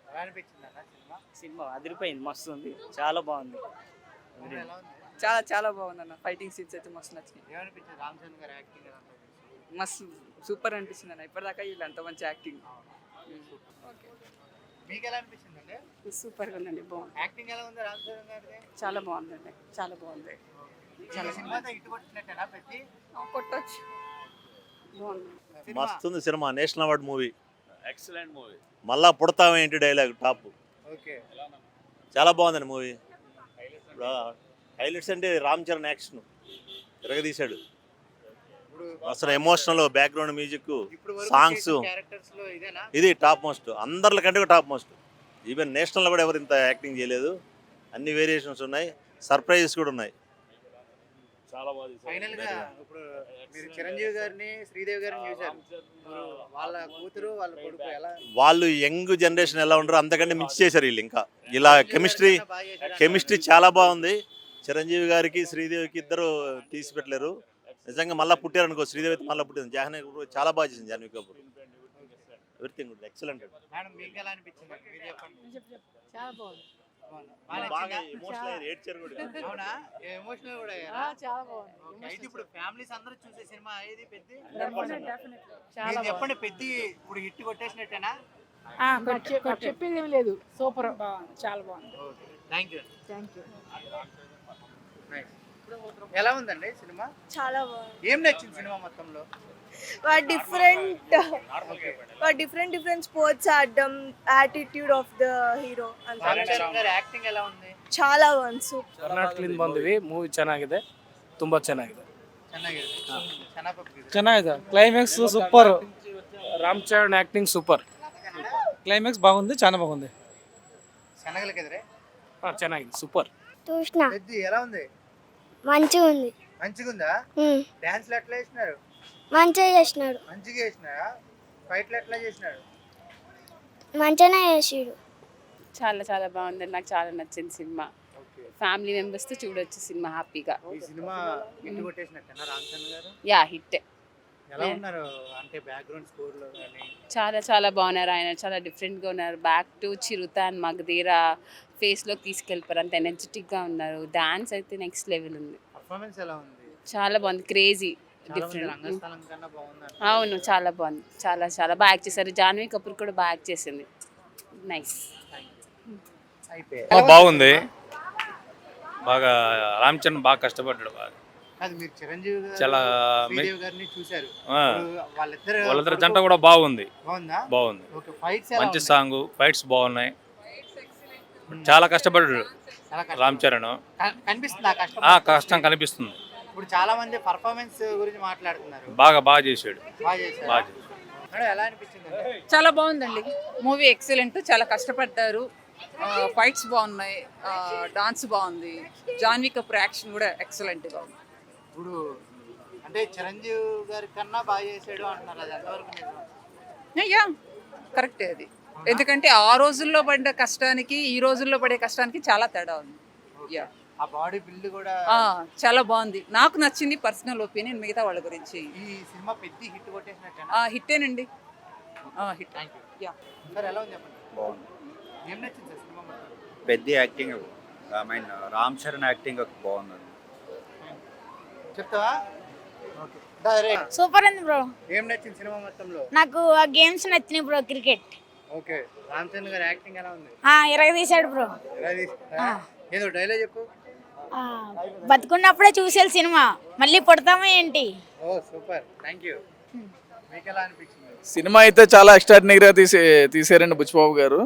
ఎలా అనిపించింది అన్న సినిమా? సినిమా అదిరిపోయింది, మస్తు ఉంది, చాలా బాగుంది. ఎలా ఉంది? చాలా చాలా బాగుంది అన్న. ఫైటింగ్ సీన్స్ అయితే మస్తు నచ్చినాయి. ఏమనిపించింది రామ్ చరణ్ గారి యాక్టింగ్ ఎలా ఉంది? మస్తు సూపర్ అనిపిస్తుంది అన్న. ఇప్పటిదాకా వీళ్ళు అంత మంచి యాక్టింగ్. ఓకే. మీకు ఎలా అనిపించింది అండి? సూపర్గా ఉందండి, బాగుంది. యాక్టింగ్ ఎలా ఉంది రామ్ చరణ్ గారిది? చాలా బాగుందండి, చాలా బాగుంది. చాలా సినిమాతో హిట్ కొట్టినట్టేనా పెద్ద? కొట్టొచ్చు, బాగుంది. మస్తుంది సినిమా, national award movie. Excellent movie. మళ్ళా పుడతామేంటి డైలాగ్ టాప్. ఓకే, చాలా బాగుందండి మూవీ. హైలైట్స్ అంటే రామ్ చరణ్ యాక్షన్ తిరగదీశాడు. అసలు emotional, background music, songs, characters లో ఇదేనా? ఇది టాప్ మోస్ట్, అందరికంటే టాప్ మోస్ట్. ఈవెన్ నేషనల్లో కూడా ఎవరు ఇంత యాక్టింగ్ చేయలేదు. అన్ని వేరియేషన్స్ ఉన్నాయి, సర్ప్రైజెస్ కూడా ఉన్నాయి. చాలా బాగా ఫైనల్ గా ఇప్పుడు మీరు చిరంజీవి గారిని, శ్రీదేవి గారిని చూశారు. వాళ్ళ కూతురు, వాళ్ళ కొడుకు ఎలా? వాళ్ళు యంగ్ జనరేషన్ ఎలా ఉంటారో అంతకంటే మించి చేశారు వీళ్ళు. ఇంకా ఇలా కెమిస్ట్రీ చాలా బాగుంది. చిరంజీవి గారికి, శ్రీదేవికి ఇద్దరు తీసి పెట్టలేరు. నిజంగా మళ్ళీ పుట్టారు అనుకో, శ్రీదేవి అయితే మళ్ళీ పుట్టింది. జాహ్నవి కపూర్ చాలా బాగా చేసింది. Jahnavi Kapoor everything good, excellent. Madam మీకు ఎలా అనిపించింది? మీరు చెప్పండి. చాలా బాగుంది. బాగా ఎమోషనల్ ఏడ్చారు కూడా. అవునా? ఎమోషనల్ కూడా అయ్యారా? చాలా బాగుంది. ఓకే, అయితే ఇప్పుడు ఫ్యామిలీస్ అందరూ చూసే సినిమా ఏది పెద్ద? చాలా మీరు చెప్పండి, పెద్ద ఇప్పుడు హిట్ కొట్టేసినట్టేనా? చెప్పేది ఏం లేదు, సూపర్, చాలా బాగుంది. Thank you. Thank you. ఎలా ఉందండి సినిమా? చాలా బాగుంది. ఏం నచ్చింది సినిమా మొత్తంలో? డిఫరెంట్ స్పోర్ట్స్ ఆడడం, యాటిట్యూడ్ ఆఫ్ ద హీರೋ ಅಂತ. ರಾಮ್ ಚರಣ್ గారి యాక్టింగ్ ఎలా ఉంది? చాలా బాగుంది, ಸೂಪರ್. ಕರ್ನಾಟಕದಿಂದ ಬಂದ್ವಿ, ಮೂವಿ ಚೆನ್ನಾಗಿದೆ, ತುಂಬಾ ಚೆನ್ನಾಗಿದೆ. ಚೆನ್ನಾಗಿದೆ. Climax super, Ram Charan acting super. Climax బాగుంది, చాలా బాగుంది. శనగలకెదరే ಚೆನ್ನಾಗಿದೆ, సూపర్. చూసినా. పెద్ద ఎలా ఉంది? మంచిగా ఉంది. మంచిగా ఉందా? డాన్స్ ఎట్లా చేసినారు? మంచిగా చేసినాడు. మంచిగా చేసినారా? ఫైట్లు ఎట్లా చేసినారు? మంచిగానే చేసిడు. చాలా చాలా బాగుంది, నాకు చాలా నచ్చింది సినిమా. ఫ్యామిలీ మెంబర్స్తో చూడొచ్చు సినిమా హ్యాపీగా. ఈ సినిమా హిట్ కొట్టేసినట్టేనా రామ్ చరణ్ గారు? Yeah, hit. ఎలా ఉన్నారు అంటే బ్యాక్గ్రౌండ్ స్కోర్ లో కానీ? చాలా చాలా బాగున్నారు. ఆయన చాలా డిఫరెంట్గా ఉన్నారు. బ్యాక్ టు చిరుత అండ్ మగధీరా ఫేస్లోకి తీసుకెళ్ళిపోయారు. అంత ఎనర్జెటిక్గా ఉన్నారు. డాన్స్ అయితే నెక్స్ట్ లెవెల్ ఉంది. పర్ఫార్మెన్స్ ఎలా ఉంది? చాలా బాగుంది, క్రేజీ, డిఫరెంట్. అవును, చాలా బాగుంది, చాలా చాలా బాగా యాక్ట్ చేశారు. జాహ్నవి కపూర్ కూడా బాగా యాక్ట్ చేసింది. నైస్. బాగుంది, బాగా రామ్ చరణ్ బాగా కష్టపడ్డాడు. బాగా మీరు చిరంజీవి గారు, చాలా శ్రీదేవి గారిని చూశారు. వాళ్ళిద్దరు జంట కూడా బాగుంది. బాగుందా? బాగుంది, ఓకే, ఫైట్స్ మంచి సాంగ్, ఫైట్స్ బాగున్నాయి. చాలా కష్టపడ్డాడు రామ్ చరణ్. కనిపిస్తుందా కష్టం కనిపిస్తుంది. ఇప్పుడు చాలా మంది పర్ఫార్మెన్స్ గురించి మాట్లాడుతున్నారు. బాగా చేశాడు. మేడం ఎలా అనిపించింది? చాలా బాగుందండి మూవీ, ఎక్సలెంట్. చాలా కష్టపడ్డారు, ఫైట్స్ బాగున్నాయి, డాన్స్ బాగుంది. జాహ్నవి కపూర్ యాక్షన్ కూడా ఎక్సలెంట్గా ఉంది. ఇప్పుడు అంటే చిరంజీవి గారి కన్నా బాగా చేసాడు అంటున్నారు, అది ఎంతవరకు నిజం? యా, కరెక్టే అది. ఎందుకంటే ఆ రోజుల్లో పడ్డ కష్టానికి ఈ రోజుల్లో పడే కష్టానికి చాలా తేడా ఉంది. యా, ఆ బాడీ బిల్డ్ కూడా చాలా బాగుంది, నాకు నచ్చింది. పర్సనల్ ఒపీనియన్, మిగతా వాళ్ళ గురించి ఈ సినిమా పెద్ద హిట్ కొట్టేసినట్టేనా? హిట్టేనండి. హిట్. యా. సార్ ఎలా ఉంది చెప్పండి? బాగుంది. ఏం నచ్చింది సార్ సినిమా మొత్తం? పెద్ద యాక్టింగ్ రామ్ చరణ్ యాక్టింగ్ బాగుంది. చెప్తావా? ఓకే. డైరెక్ట్ సూపర్ ఉంది బ్రో. ఏం నచ్చింది సినిమా మొత్తంలో? నాకు ఆ గేమ్స్ నచ్చినాయి bro. Cricket okay. Ram Charan గారి యాక్టింగ్ ఎలా ఉంది? తీసాడు బ్రో. ఏదో డైలాగ్ చెప్పు. బతుకున్నప్పుడే చూసేది సినిమా, మళ్ళీ పుడతామా ఏంటి? ఓ సూపర్, థ్యాంక్ యూ. మీకు ఎలా అనిపించింది? సినిమా అయితే చాలా ఎక్స్ట్రాడినరీగా తీసారండి బుచ్చిబాబు గారు.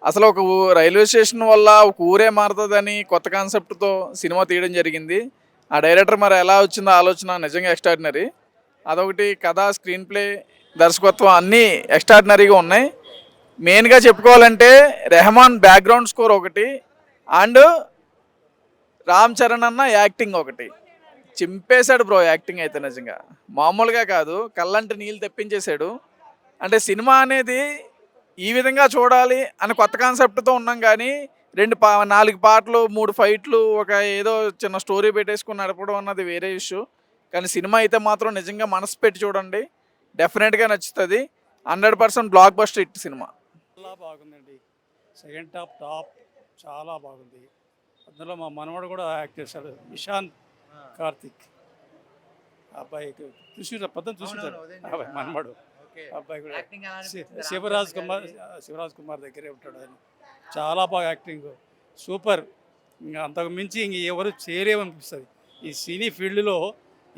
అసలు ఒక రైల్వే స్టేషన్ వల్ల ఒక ఊరే మారుతుందని కొత్త కాన్సెప్ట్తో సినిమా తీయడం జరిగింది. ఆ డైరెక్టర్ మరి ఎలా వచ్చిందో ఆలోచన నిజంగా ఎక్స్ట్రాడినరీ. అదొకటి, కథ, స్క్రీన్ ప్లే, దర్శకత్వం అన్నీ ఎక్స్ట్రాడినరీగా ఉన్నాయి. మెయిన్గా చెప్పుకోవాలంటే రెహమాన్ బ్యాక్గ్రౌండ్ స్కోర్ ఒకటి, అండ్ రామ్ చరణ్ అన్న యాక్టింగ్ ఒకటి. చింపేశాడు బ్రో యాక్టింగ్ అయితే నిజంగా మామూలుగా కాదు, కళ్ళంటి నీళ్ళు తెప్పించేశాడు. అంటే సినిమా అనేది ఈ విధంగా చూడాలి అని కొత్త కాన్సెప్ట్తో ఉన్నాం, కానీ 4 పాటలు 3 ఫైట్లు, ఒక ఏదో చిన్న స్టోరీ పెట్టేసుకుని నడపడం అన్నది వేరే ఇష్యూ. కానీ సినిమా అయితే మాత్రం నిజంగా మనసు పెట్టి చూడండి, డెఫినెట్గా నచ్చుతుంది. 100% బ్లాక్ బస్టర్ హిట్ సినిమా. చాలా బాగుందండి. సెకండ్ హాఫ్ టాప్ చాలా బాగుంది. అందులో మా మనవడు కూడా యాక్ట్ చేశాడు, ఇషాన్ కార్తిక్. అబ్బాయి చూసి పద్ధతి చూసింటారు, అబ్బాయి మనవడు. అబ్బాయి కూడా శివరాజ్ కుమార్ దగ్గరే ఉంటాడు ఆయన. చాలా బాగా యాక్టింగ్, సూపర్. ఇంకా అంతకు మించి ఇంక ఎవరు చేయలేమనిపిస్తుంది ఈ సినీ ఫీల్డ్లో.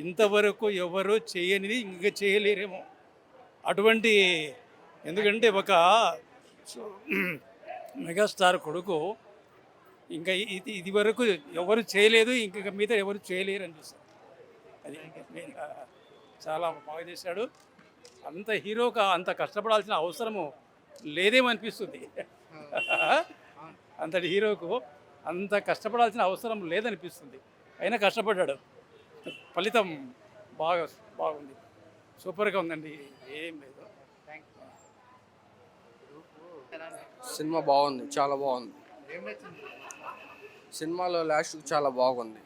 ఇంతవరకు ఎవరు చేయనిది ఇంకా చేయలేరేమో అటువంటి. ఎందుకంటే ఒక మెగాస్టార్ కొడుకు ఇంకా ఇది వరకు ఎవరు చేయలేదు, ఇంకా మిగతా ఎవరు చేయలేరు అనిపిస్తుంది. అది చాలా బాగా చేశాడు. అంత హీరోగా అంత కష్టపడాల్సిన అవసరము లేదేమనిపిస్తుంది. అంతటి హీరోకు అంత కష్టపడాల్సిన అవసరం లేదనిపిస్తుంది, అయినా కష్టపడ్డాడు. ఫలితం బాగుంది, సూపర్గా ఉందండి, ఏం లేదు. సినిమా బాగుంది, చాలా బాగుంది. ఏం నచ్చింది? సినిమాలో లాస్ట్ చాలా బాగుంది.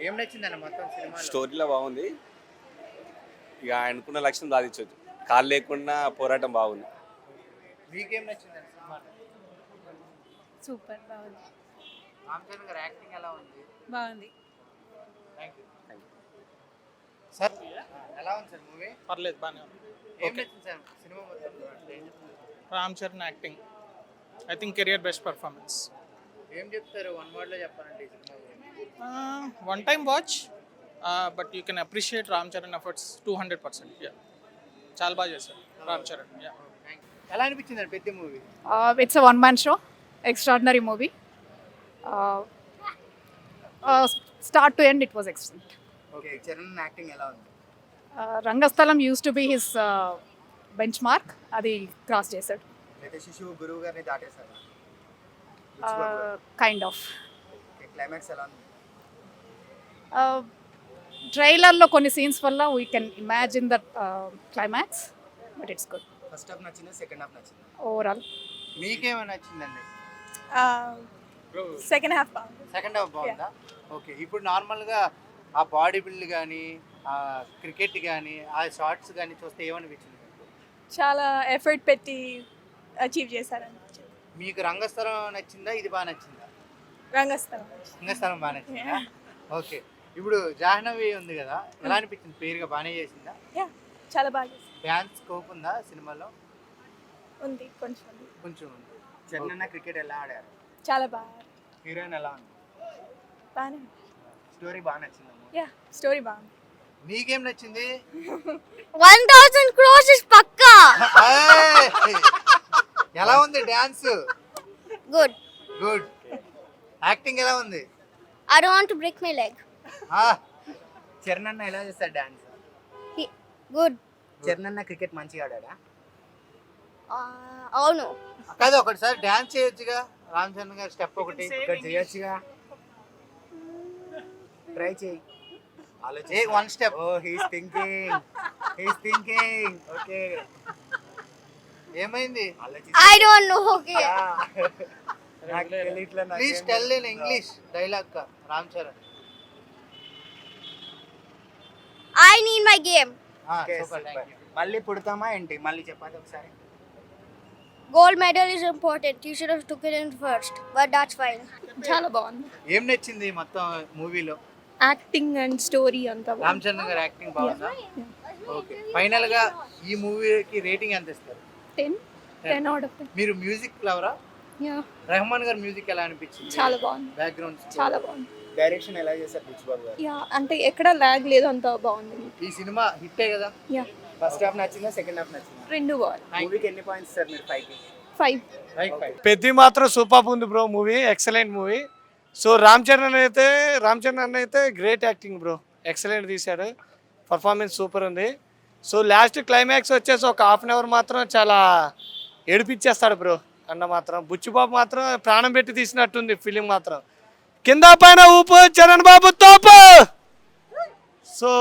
ఏం నచ్చిందన్న మొత్తం సినిమా? స్టోరీలో బాగుంది, ఇక ఆయనకున్న లక్ష్యం సాధించవచ్చు. కాళ్ళు లేకుండా పోరాటం బాగుంది. మీకేం నచ్చిందన్న సినిమా? సూపర్, బాగుంది. రామ్ చరణ్ గారి యాక్టింగ్ ఎలా ఉంది? బాగుంది. Thank you. సార్ ఎలా ఉంది సార్ మూవీ? పర్లేదు, బాగానే ఉంది. ఏం నచ్చింది సార్ సినిమా మొత్తంలో? Ram Charan acting I think career best performance. ఏం చెప్తారు వన్ వర్డ్లో చెప్పాలంటే ఈ సినిమా గురించి? One time watch, but you can appreciate Ram Charan efforts 200%. చాలా బాగా చేశారు రామ్ చరణ్. ఎలా అనిపించింది పెద్ద movie? It's a one-man show, extraordinary movie. Start to end it was excellent. Okay. Charan acting ఎలా ఉంది? రంగస్థలం used to be his benchmark, అది క్రాస్ చేశాడు. అయితే శిశువు గురువు గారిని దాటేశారు. Kind of. క్లైమాక్స్ ఎలా ఉంది? ట్రైలర్లో కొన్ని సీన్స్ వల్ల we can imagine that climax, but it's good. First half నచ్చిందా, సెకండ్ హాఫ్ నచ్చిందా? ఓవరాల్ మీకేమైనా నచ్చిందండి? సెకండ్ హాఫ్ బాగుంది. సెకండ్ హాఫ్ బాగుందా? ఓకే. ఇప్పుడు నార్మల్గా ఆ బాడీ బిల్డ్ కానీ, ఆ క్రికెట్ కానీ, ఆ షార్ట్స్ కానీ చూస్తే ఏమనిపించింది? చాలా ఎఫర్ట్ పెట్టి అచీవ్ చేశారని. మీకు రంగస్థలం నచ్చిందా, ఇది బాగా నచ్చిందా? రంగస్థలం. రంగస్థలం బాగా నచ్చిందా? ఓకే. ఇప్పుడు జాహ్నవి ఉంది కదా, ఎలా అనిపించింది? పేరుగా బాగానే చేసిందా? చాలా బాగా చేశారు. డ్యాన్స్ స్కోప్ ఉందా సినిమాలో? ఉంది, కొంచెం ఉంది. కొంచెం ఉంది. చరణ్ క్రికెట్ ఎలా ఆడారు? చాలా బాగా. హీరోయిన్ ఎలా ఉంది? బాగానే. స్టోరీ బాగా నచ్చిందా? స్టోరీ బాగుంది. మీకేం నచ్చింది? 1000 crores is పక్కా. ఎలా ఉంది డాన్స్? గుడ్. గుడ్. యాక్టింగ్ ఎలా ఉంది? I don't want to break my leg. Charan అన్న ఎలా చేస్తాడు డాన్స్? గుడ్. చరణ్ అన్న క్రికెట్ మంచిగా ఆడాడా? అవును. కాదు, ఒకటిసారి డాన్స్ చేయొచ్చుగా, రామ్ చరణ్ గారి స్టెప్ ఒకటి చేయొచ్చుగా, ట్రై చేయి. One step. Oh he's thinking. Okay. ఏమైంది? I don't know. Okay. Please tell in English dialogue కా Ram Charan. I need my game. Super, thank you. మళ్ళీ పుడతామా ఏంటి? మళ్ళీ చెప్పండి ఒకసారి. Gold medal is important. You should have took it in first, but that's fine. చాలా బాగుంది. ఏం నచ్చింది మొత్తం మూవీలో? యాక్టింగ్ అండ్ స్టోరీ అంతా రామ్ చరణ్ గారి యాక్టింగ్ బాగుందా? ఓకే. ఫైనల్ గా ఈ మూవీకి రేటింగ్ ఎంత ఇస్తారు? 10 out of 10. మీరు మ్యూజిక్ లవరా? యా, రెహమాన్ గారి మ్యూజిక్ ఎలా అనిపించింది? చాలా బాగుంది. బ్యాక్గ్రౌండ్ చాలా బాగుంది. డైరెక్షన్ ఎలా చేశారు బుచ్చిబాబు గారు? యా, అంటే ఎక్కడ లాగ్ లేదు, అంత బాగుంది. ఈ సినిమా హిట్టే కదా? యా, ఫస్ట్ హాఫ్ నచ్చిందా, సెకండ్ హాఫ్ నచ్చిందా? రెండు బాగుంది. మూవీకి ఎన్ని పాయింట్స్ ఇస్తారు మీరు? 5. పెద్ది మాత్రం సూపర్ ఉంది bro. Movie excellent movie. So Ram Charan అన్న అయితే గ్రేట్ యాక్టింగ్ బ్రో, ఎక్సలెంట్ తీశాడు, పర్ఫార్మెన్స్ సూపర్ ఉంది. సో లాస్ట్ క్లైమాక్స్ వచ్చేసి ఒక హాఫ్ అన్ అవర్ మాత్రం చాలా ఏడిపించేస్తాడు బ్రో అన్న మాత్రం. బుచ్చిబాబు మాత్రం ప్రాణం పెట్టి తీసినట్టుంది ఫిలిం మాత్రం. కింద పైన ఊపు, చరణ్ బాబు తోపు. సో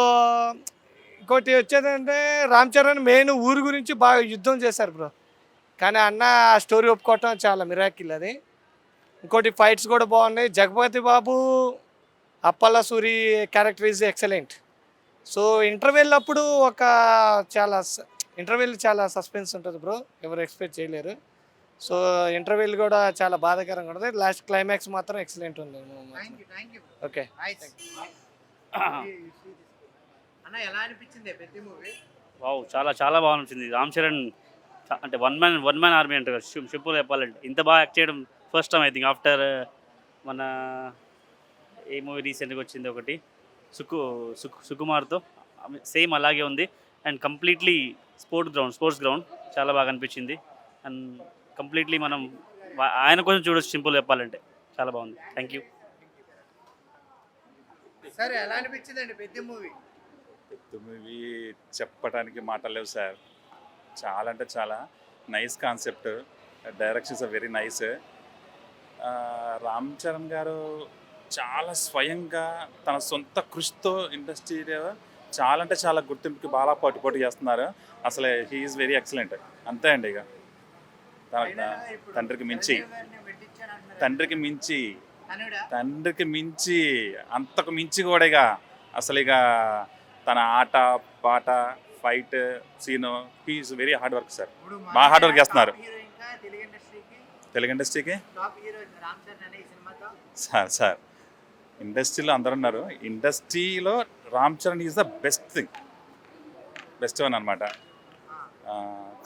ఇంకోటి వచ్చేదంటే రామ్ చరణ్ మెయిన్ ఊరి గురించి బాగా యుద్ధం చేశారు బ్రో, కానీ అన్న ఆ స్టోరీ ఒప్పుకోవటం చాలా మిరాకిల్ అది. ఇంకోటి ఫైట్స్ కూడా బాగున్నాయి. Jagapathi Babu, Appala Suri character is excellent. So interval అప్పుడు చాలా సస్పెన్స్ ఉంటుంది బ్రో, ఎవరు ఎక్స్పెక్ట్ చేయలేరు. సో ఇంటర్వెల్ కూడా చాలా బాధాకరంగా ఉంటుంది. లాస్ట్ క్లైమాక్స్ మాత్రం ఎక్సలెంట్ ఉంది. ఓకే. అన్న ఎలా అనిపించింది పెద్ద మూవీ? వావ్, చాలా చాలా బాగా అనిపించింది. రామ్ చరణ్ అంటే వన్ మ్యాన్ ఆర్మీ అంటారు కదా, సింపుల్ చెప్పాలంటే ఇంత బాగా యాక్ట్ చేయడం first time I think after మన ఏ మూవీ రీసెంట్గా వచ్చింది ఒకటి సుకుమార్తో, సేమ్ అలాగే ఉంది. అండ్ కంప్లీట్లీ స్పోర్ట్స్ గ్రౌండ్ చాలా బాగా అనిపించింది. అండ్ కంప్లీట్లీ మనం ఆయన కోసం చూడొచ్చు, సింపుల్ చెప్పాలంటే చాలా బాగుంది. Thank you. సరే, ఎలా అనిపించిందండి పెద్ద మూవీ? పెద్ద మూవీ చెప్పడానికి మాటలు లేవు సార్. చాలా అంటే చాలా nice concept, directions are very nice. Ram Charan garu చాలా స్వయంగా తన సొంత కృషితో ఇండస్ట్రీలో చాలా అంటే చాలా గుర్తింపుకి బాగా పోటీ చేస్తున్నారు. అసలు హీఈస్ వెరీ ఎక్సలెంట్. అంతే అండి. ఇక తండ్రికి మించి అంతకు మించి కూడా ఇక అసలు ఇక తన ఆట పాట fight scene he's very hard work sir. బాగా హార్డ్ వర్క్ చేస్తున్నారు తెలుగు ఇండస్ట్రీకి. సార్ ఇండస్ట్రీలో అందరు ఉన్నారు, ఇండస్ట్రీలో Ram Charan is the best one అనమాట.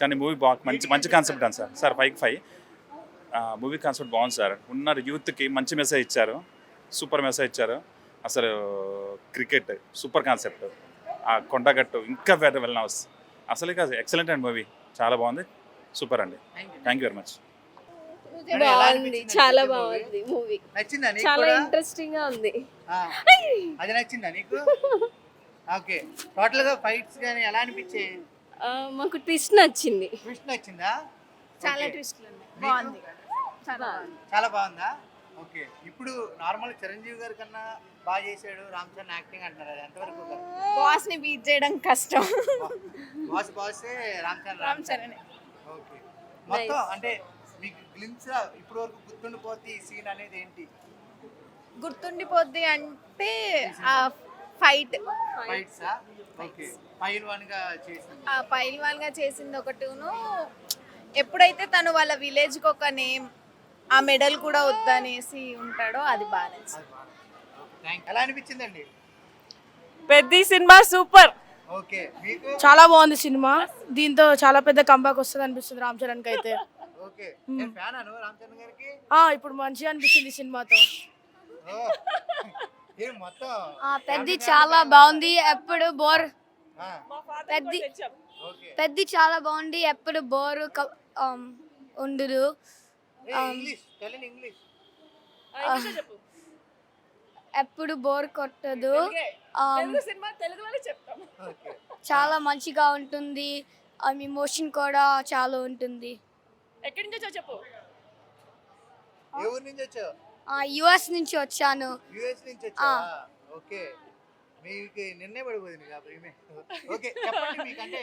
కానీ మూవీ బాగా మంచి కాన్సెప్ట్ అని సార్ 5/5 మూవీ కాన్సెప్ట్ బాగుంది సార్. ఉన్న యూత్కి మంచి మెసేజ్ ఇచ్చారు, సూపర్ మెసేజ్ ఇచ్చారు. అసలు క్రికెట్ సూపర్ కాన్సెప్ట్, ఆ కొండగట్టు ఇంకా వెల్ హౌస్ అసలు ఇక ఎక్సలెంట్ అండి. మూవీ చాలా బాగుంది, సూపర్ అండి. Thank you very much. బాగుంది, చాలా బాగుంది మూవీ. నచ్చిందా నీకు? చాలా ఇంట్రెస్టింగ్ గా ఉంది. అది నచ్చిందా నీకు? ఓకే. టోటల్ గా ఫైట్స్ గాని ఎలా అనిపించాయి? మాకు ట్విస్ట్ నచ్చింది. ట్విస్ట్ నచ్చిందా? చాలా ట్విస్ట్లు ఉన్నాయి. బాగుంది, చాలా బాగుందా? ఓకే. ఇప్పుడు నార్మల్ చిరంజీవి గారి కన్నా బాగా చేశాడు రామ్ చరణ్ యాక్టింగ్ అంటున్నారు, అది ఎంతవరకు? బాస్ ని బీట్ చేయడం కష్టం. బాసే రామ్ చరణ్. ఓకే. మొత్తం అంటే మీకు గ్లిమ్స్ ఇప్పుడు వరకు గుర్తుండిపోద్ది ఈ సీన్ అనేది ఏంటి? గుర్తుండిపోద్ది అంటే ఆ ఫైట్స్. ఓకే. పైల్వాన్ గా చేసింది ఒకటిను, ఎప్పుడైతే తను వాళ్ళ విలేజ్ కి ఒక నేమ్ ఆ మెడల్ కూడా వద్దనేసి ఉంటాడో అది బాగా నచ్చింది. ఎలా అనిపించిందండి పెద్ద సినిమా? సూపర్. ఓకే. మీకు? చాలా బాగుంది సినిమా. దీంతో చాలా పెద్ద కంబ్యాక్ వస్తుంది అనిపిస్తుంది రామ్ చరణ్ కి అయితే. ఓకే. నేను ఫ్యాన్ అను రామ్ చరణ్ గారికి. ఇప్పుడు మంచిగా అనిపించింది సినిమాతో. మొత్తం పెద్ద చాలా బాగుంది, ఎప్పుడు బోర్. పెద్ద చాలా బాగుంది, ఎప్పుడు బోర్ ఉండదు. ఎప్పుడు బోర్ కొట్టదు. చాలా మంచిగా ఉంటుంది. ఎమోషన్ కూడా చాలా ఉంటుంది. ఎక్కడి నుంచో చెప్పు. ఏ ఊరు నుంచి వచ్చావు? యుఎస్ నుంచి వచ్చాను. యుఎస్ నుంచి వచ్చావా? ఓకే. మీకు నిన్నే పడిపోయింది కాబట్టి. ఓకే, చెప్పండి మీకు అంటే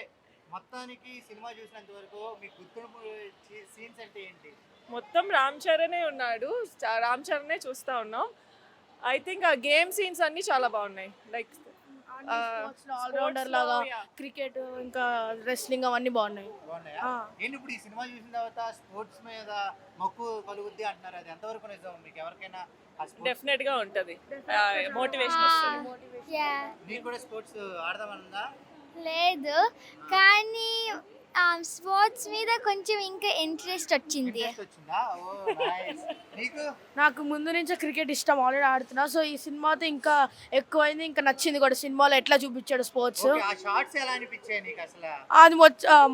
మొత్తానికి సినిమా చూసినంత వరకు మీకు గుర్తుండిపోయే సీన్స్ అంటే ఏంటి? మొత్తం రామ్ చరణే ఉన్నాడు, రామ్ చరణే చూస్తూ ఉన్నాం. ఐ థింక్ ఆ గేమ్ సీన్స్ అన్నీ చాలా బాగున్నాయి. లైక్ ఆల్రౌండర్ లాగా క్రికెట్ ఇంకా రెస్లింగ్ అవన్నీ బాగున్నాయి. బాగున్నాయా? ఆ. ఏంటి ఇప్పుడు ఈ సినిమా చూసిన తర్వాత స్పోర్ట్స్ మీద మక్కువ కలుగుద్ది అంటున్నారు, అది ఎంతవరకు నిజం? మీకు ఎవరికైనా డెఫినెట్ గా ఉంటది, మోటివేషన్ వస్తుంది. నీకు కూడా స్పోర్ట్స్ ఆడదామనుందా? లేదు, కానీ స్పోర్ట్స్ మీద కొంచెం ఇంకా ఇంట్రెస్ట్ వచ్చింది. ఇంట్రెస్ట్ వచ్చిందా? ఓ నైస్. నీకు? నాకు ముందు నుంచే క్రికెట్ ఇష్టం, ఆల్రెడీ ఆడుతున్నా. సో ఈ సినిమాతో ఇంకా ఎక్కువైంది, ఇంకా నచ్చింది కూడా సినిమాలో ఎట్లా చూపించాడు స్పోర్ట్స్. ఓకే, ఆ షార్ట్స్ ఎలా అనిపించాయి నీకు అసలు? అది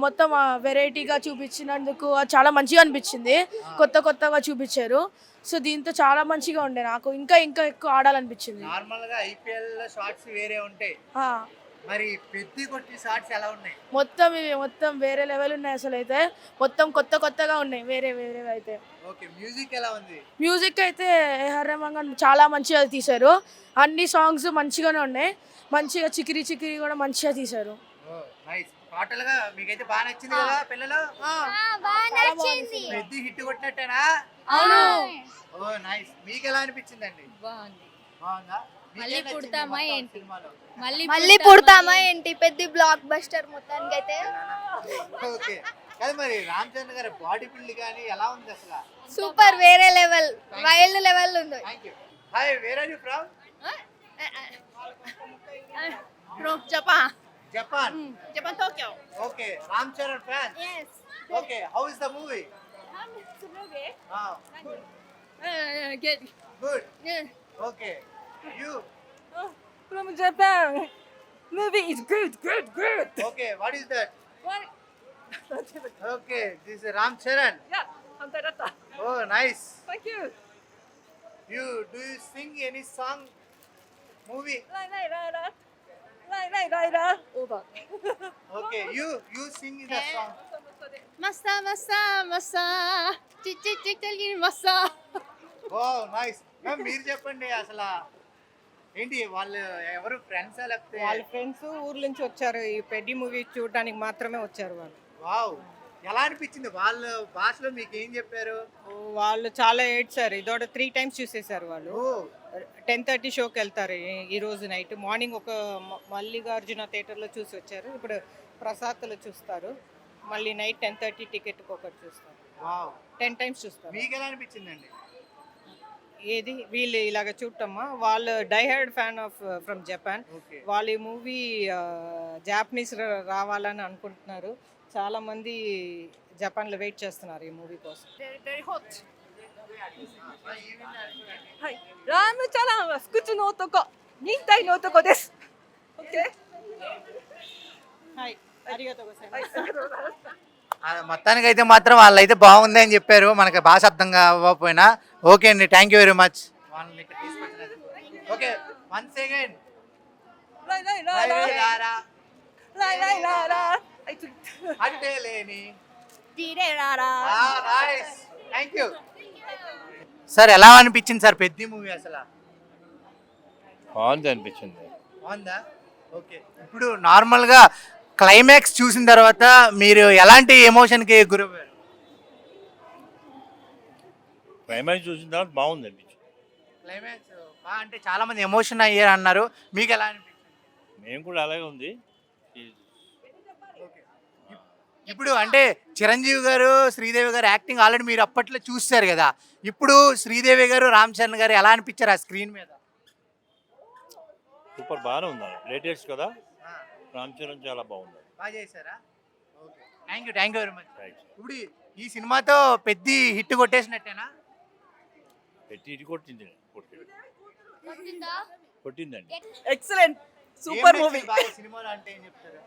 మొత్తం వెరైటీగా చూపించినందుకు అది చాలా మంచిగా అనిపించింది. కొత్తగా చూపించారు. సో దీంతో చాలా మంచిగా ఉండే, నాకు ఇంకా ఎక్కువ ఆడాలనిపించింది. నార్మల్ గా ఐపీఎల్ లో షార్ట్స్ వేరే ఉంటాయి, ఆ, మరి పెద్ద కొట్టి షార్ట్స్ ఎలా ఉన్నాయి? మొత్తం వేరే లెవెల్ ఉన్నాయి. అసలు అయితే మొత్తం కొత్తగా ఉన్నాయి, వేరే అయితే. ఓకే, మ్యూజిక్ ఎలా ఉంది? మ్యూజిక్ అయితే ఏఆర్ రెహమాన్ గారు చాలా మంచిగా తీశారు. అన్ని సాంగ్స్ మంచిగానే ఉన్నాయి. మంచిగా చికిరి కూడా మంచిగా తీశారు. ఓ నైస్. టోటల్ గా మీకైతే బాగా నచ్చింది కదా పిల్లలు? పెద్ద హిట్ కొట్టినట్టేనా? అవును. ఓ నైస్. మీకు ఎలా అనిపించిందండి? బాగుందా? మళ్ళీ పుడతామా ఏంటి? మళ్ళీ పుడతామా ఏంటి? పెద్ద బ్లాక్ బస్టర్ మొత్తానికి అయితే. ఓకే, కానీ మరి రామ్ చరణ్ గారి బాడీ బిల్డ్ కానీ ఎలా ఉంది అసలు? సూపర్, వేరే లెవెల్, వైల్డ్ లెవెల్ ఉంది. Thank you. Hi, where are you from? Japan. Japan, Tokyo. Okay, Ram Charan fan. Yes. Okay, how is the movie? Good. Good. Okay. You? From Japan. Movie is good. Okay, what is that? What? Okay, this is Ram Charan. Yeah, Hantarata. Oh, nice. Thank you. Do you sing any song? Movie? Laila. Over. Okay, you sing in the song. Masa. Chick, masa. Oh, nice. Ma'am మీరు చెప్పండి, అసలు ఏంటి వాళ్ళు ఎవరు ఫ్రెండ్సా లేకపోతే? వాళ్ళ friends ఊర్ల నుంచి వచ్చారు, ఈ పెద్ది మూవీ చూడడానికి మాత్రమే వచ్చారు వాళ్ళు. వావ్, ఎలా అనిపించింది? వాళ్ళ భాషలో మీకు ఏం చెప్పారు? వాళ్ళు చాలా ఏడ్చారు, ఇదోడ 3 times చూసేశారు వాళ్ళు. 10:30 షోకి వెళ్తారు ఈ రోజు నైట్. మార్నింగ్ ఒక మల్లికార్జున థియేటర్లో చూసి వచ్చారు, ఇప్పుడు ప్రసాద్లో చూస్తారు. మళ్ళీ నైట్ 10:30 టికెట్కి ఒకటి చూస్తారు. వావ్, 10 times చూస్తారు. మీకు ఎలా అనిపించిందండి? ఏది వీళ్ళు ఇలాగ చూడటమ్మా, వాళ్ళు diehard fan of from Japan. వాళ్ళు ఈ మూవీ జాపనీస్ రావాలని అనుకుంటున్నారు. చాలా మంది జపాన్లో వెయిట్ చేస్తున్నారు ఈ మూవీ కోసం. Very hot. Hi. Ram Charan wa fukuchu no otoko, nintai no otoko desu. Okay? Hi, అరిగతో గోజైమాసు. మొత్తానికి అయితే మాత్రం వాళ్ళైతే బాగుంది అని చెప్పారు, మనకి భాష అర్థం కాకపోయినా. ఓకే అండి, thank you very much. Okay, once again. అంటే లేని థ్యాంక్ యూ సార్. ఎలా అనిపించింది సార్ పెద్ద మూవీ అసలు? బాగుంది అనిపించింది. బాగుందా? ఓకే, ఇప్పుడు నార్మల్గా క్లైమాక్స్ చూసిన తర్వాత మీరు ఎలాంటి ఎమోషన్కి గురయ్యారు? క్లైమాక్స్ చూసిన తర్వాత బాగుంది అనిపించింది. క్లైమాక్స్ అంటే చాలా మంది ఎమోషన్ అయ్యారు అన్నారు, మీకు ఎలా అనిపించింది? మేము కూడా అలాగే ఉంది. ఇప్పుడు అంటే చిరంజీవి గారు, శ్రీదేవి గారు యాక్టింగ్ ఆల్రెడీ మీరు అప్పట్లో చూస్తారు కదా, ఇప్పుడు శ్రీదేవి గారు, రామ్ చరణ్ గారు ఎలా అనిపించారు ఆ స్క్రీన్ మీద? సూపర్, బాగానే ఉంది. లేటెస్ట్ కదా, రామ్ చరణ్ చాలా బాగుంది. బాగా చేశారా? Okay, thank you very much. ఇప్పుడు ఈ సినిమాతో పెద్ద హిట్ కొట్టేసినట్టేనా? పెట్టి కొట్టిందండి. Excellent. Super movie. సినిమాలో అంటే ఏం చెప్తారు?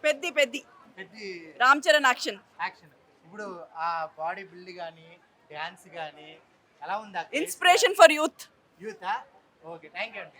పెద్ది. రామ్ చరణ్ యాక్షన్. ఇప్పుడు ఆ బాడీ బిల్డ్ కానీ డ్యాన్స్ కానీ ఎలా ఉంది? Inspiration for youth. యూతా? ఓకే, థ్యాంక్ యూ అండి.